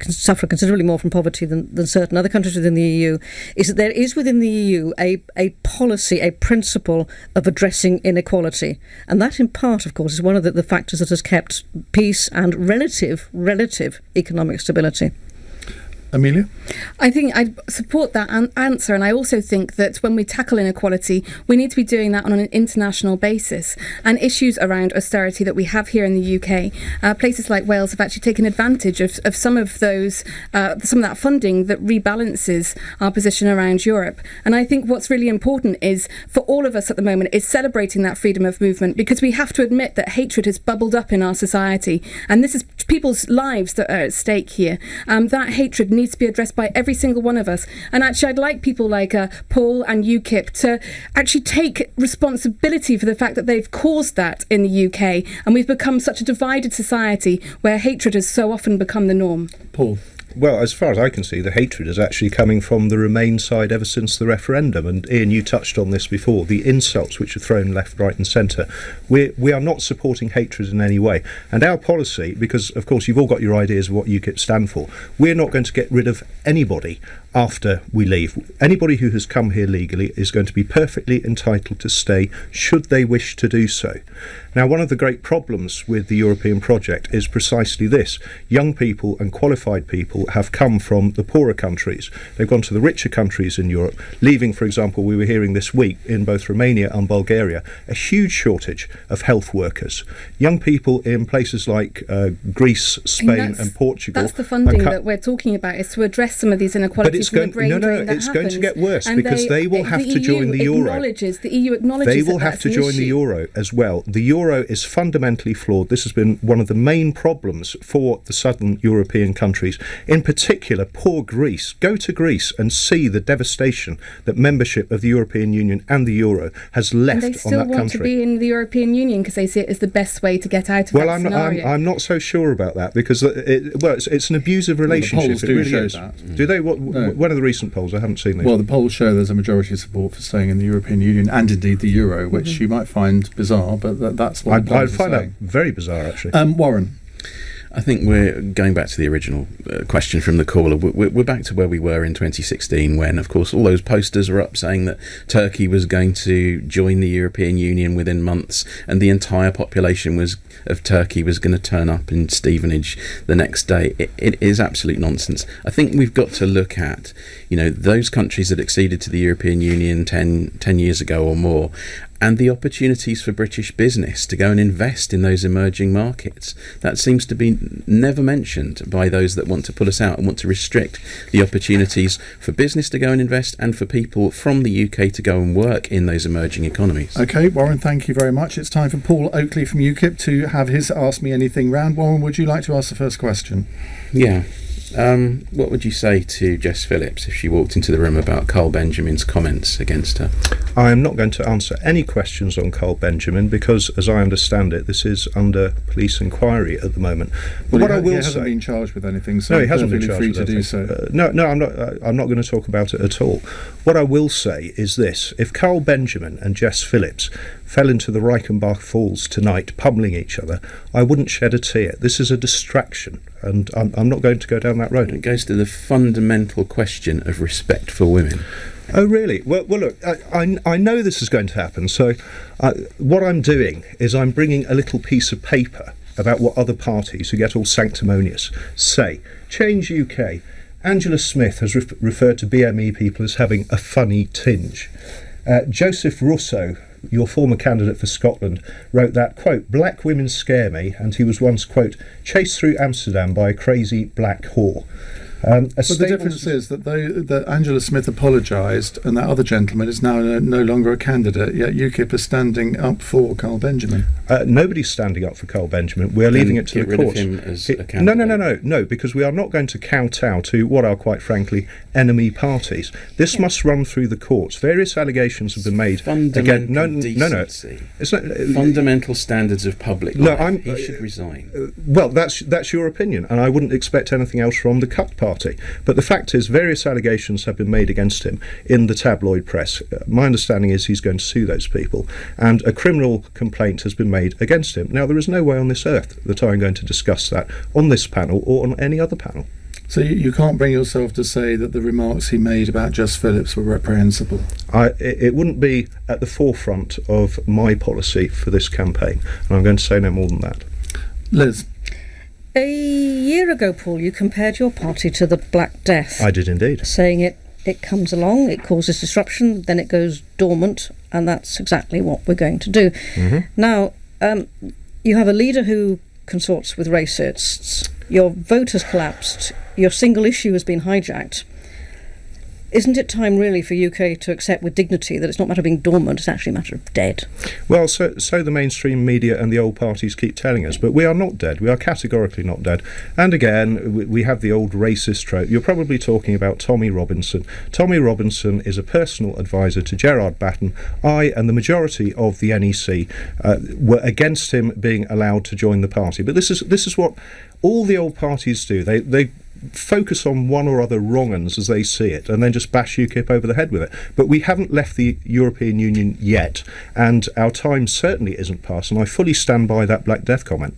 suffer considerably more from poverty than certain other countries within the EU is that there is within the EU a policy, a principle of addressing inequality. And that in part, of course, is one of the factors that has kept peace and relative economic stability. Amelia? I think I support that answer, and I also think that when we tackle inequality, we need to be doing that on an international basis. And issues around austerity that we have here in the UK, places like Wales have actually taken advantage of some of those, some of that funding that rebalances our position around Europe. And I think what's really important is for all of us at the moment is celebrating that freedom of movement, because we have to admit that hatred has bubbled up in our society, and this is people's lives that are at stake here. That hatred needs to be addressed by every single one of us. And actually, I'd like people like Paul and Ukip to actually take responsibility for the fact that they've caused that in the UK, and we've become such a divided society where hatred has so often become the norm. Paul? Well, as far as I can see, the hatred is actually coming from the Remain side ever since the referendum. And Ian, you touched on this before, the insults which are thrown left, right and centre. We are not supporting hatred in any way. And our policy, because of course you've all got your ideas of what UKIP stand for, we're not going to get rid of anybody after we leave. Anybody who has come here legally is going to be perfectly entitled to stay should they wish to do so. Now, one of the great problems with the European project is precisely this. Young people and qualified people have come from the poorer countries. They've gone to the richer countries in Europe, leaving, for example, we were hearing this week in both Romania and Bulgaria, a huge shortage of health workers. Young people in places like Greece, Spain and Portugal. That's the funding that we're talking about, is to address some of these inequalities. It's going to get worse, because they will have to join the euro. The EU acknowledges they will have to join the euro as well. The euro is fundamentally flawed. This has been one of the main problems for the southern European countries. In particular, poor Greece. Go to Greece and see the devastation that membership of the European Union and the euro has left And they still on that want country. to be in the European Union because they see it as the best way to get out of that scenario. I'm not so sure about that, because it's an abusive relationship. polls it do really show is. that. Do they? No. One of the recent polls, I haven't seen these. Well, the polls show there's a majority of support for staying in the European Union and indeed the euro, which you might find bizarre, but that's what I find that very bizarre, actually. Warren. I think we're going back to the original question from the caller. We're back to where we were in 2016 when, of course, all those posters were up saying that Turkey was going to join the European Union within months and the entire population of Turkey was going to turn up in Stevenage the next day. It is absolute nonsense. I think we've got to look at, those countries that acceded to the European Union 10 years ago or more, and the opportunities for British business to go and invest in those emerging markets. That seems to be never mentioned by those that want to pull us out and want to restrict the opportunities for business to go and invest and for people from the UK to go and work in those emerging economies. OK, Warren, thank you very much. It's time for Paul Oakley from Ukip to have his Ask Me Anything round. Warren, would you like to ask the first question? Yeah. What would you say to Jess Phillips if she walked into the room about Carl Benjamin's comments against her? I am not going to answer any questions on Carl Benjamin because, as I understand it, this is under police inquiry at the moment. But Well, what I will he hasn't say, been charged with anything, so no, he hasn't been perfectly charged free with to do anything. so. No, I'm not going to talk about it at all. What I will say is this: if Carl Benjamin and Jess Phillips fell into the Reichenbach Falls tonight, pummeling each other, I wouldn't shed a tear. This is a distraction, and I'm not going to go down that road. It goes to the fundamental question of respect for women. Oh, really? Well, look, I know this is going to happen, so what I'm doing is I'm bringing a little piece of paper about what other parties who get all sanctimonious say. Change UK. Angela Smith has referred to BME people as having a funny tinge. Joseph Rousseau, your former candidate for Scotland, wrote that, quote, black women scare me, and he was once, quote, chased through Amsterdam by a crazy black whore. But the difference is that Angela Smith apologised and that other gentleman is now no longer a candidate, yet UKIP is standing up for Carl Benjamin. Nobody's standing up for Carl Benjamin. We're leaving it to the courts. Get rid of him as a candidate. No, because we are not going to kowtow to what are, quite frankly, enemy parties. This must run through the courts. Various allegations have been made. Fundamental decency. It's not, fundamental standards of public life. He should resign. Well, that's your opinion, and I wouldn't expect anything else from the Cut Party. But the fact is, various allegations have been made against him in the tabloid press. My understanding is he's going to sue those people, and a criminal complaint has been made against him. Now, there is no way on this earth that I'm going to discuss that on this panel or on any other panel. So you can't bring yourself to say that the remarks he made about Jess Phillips were reprehensible? It wouldn't be at the forefront of my policy for this campaign, and I'm going to say no more than that. Liz? A year ago, Paul, you compared your party to the Black Death. I did indeed. Saying it comes along, it causes disruption, then it goes dormant, and that's exactly what we're going to do. Mm-hmm. Now, you have a leader who consorts with racists, your vote has collapsed, your single issue has been hijacked. Isn't it time really for UK to accept with dignity that it's not a matter of being dormant, it's actually a matter of dead? Well, so the mainstream media and the old parties keep telling us, but we are not dead. We are categorically not dead. And again, we have the old racist trope. You're probably talking about Tommy Robinson. Tommy Robinson is a personal advisor to Gerard Batten. I and the majority of the NEC were against him being allowed to join the party. But this is what all the old parties do. They focus on one or other wrong-uns as they see it and then just bash UKIP over the head with it. But we haven't left the European Union yet, and our time certainly isn't past, and I fully stand by that Black Death comment.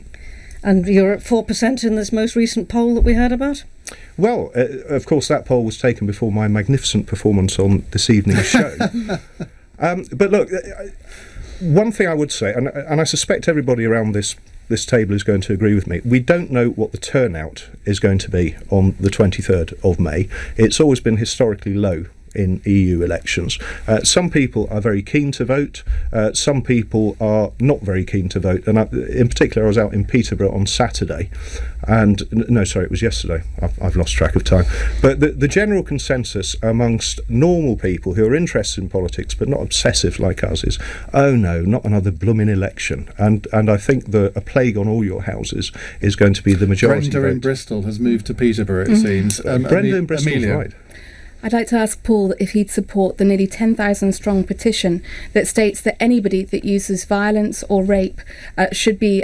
And you're at 4% in this most recent poll that we heard about? Well, of course that poll was taken before my magnificent performance on this evening's show. But look, one thing I would say, and I suspect everybody around this table is going to agree with me, we don't know what the turnout is going to be on the 23rd of May. It's always been historically low in EU elections. Some people are very keen to vote, some people are not very keen to vote, and in particular I was out in Peterborough on Saturday, and it was yesterday, I've lost track of time, but the general consensus amongst normal people who are interested in politics but not obsessive like us is, oh no, not another blooming election, and I think a plague on all your houses is going to be the majority Brenda vote. in Bristol has moved to Peterborough, it seems. Brenda in Bristol's Amelia. right. I'd like to ask Paul if he'd support the nearly 10,000 strong petition that states that anybody that uses violence or rape shouldn't be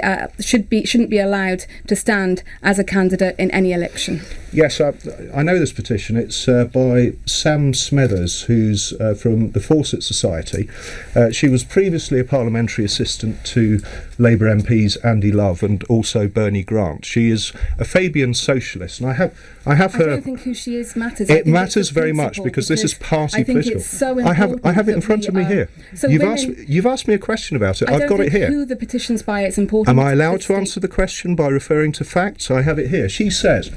allowed to stand as a candidate in any election. Yes, I know this petition. It's by Sam Smethers, who's from the Fawcett Society. She was previously a parliamentary assistant to Labour MPs Andy Love and also Bernie Grant. She is a Fabian socialist, and I have her. I don't think who she is matters. It matters very much because this is party political. It's so I have it in front of me here. So you've asked me a question about it. I've got it here. Who the petition's by, it's important. Am I allowed to answer the question by referring to facts? I have it here. She says,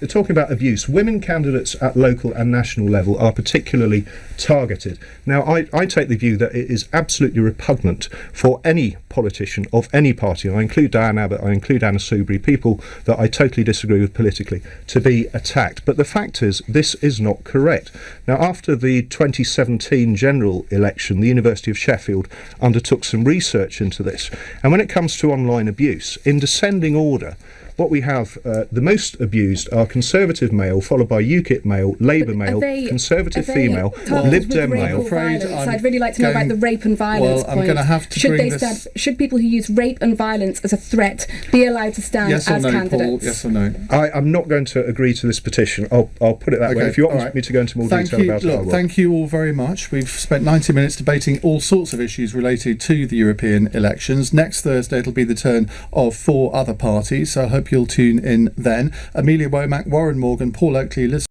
talking about abuse, women candidates at local and national level are particularly targeted. Now, I take the view that it is absolutely repugnant for any politician of any party, I include Diane Abbott, I include Anna Soubry, people that I totally disagree with politically, to be attacked. But the fact is, this is not correct. Now, after the 2017 general election, the University of Sheffield undertook some research into this. And when it comes to online abuse, in descending order, what we have, the most abused are Conservative male, followed by Ukip male, Labour male, Conservative female, Lib Dem male. I'd really like to know about the rape and violence point. I'm going to have to bring this... Should people who use rape and violence as a threat be allowed to stand as candidates? Paul, yes or no? I'm not going to agree to this petition. I'll put it that way. If you want me to go into more detail about it, I will. Thank you all very much. We've spent 90 minutes debating all sorts of issues related to the European elections. Next Thursday it'll be the turn of 4 other parties, so I hope you'll tune in then. Amelia Womack, Warren Morgan, Paul Oakley, Elizabeth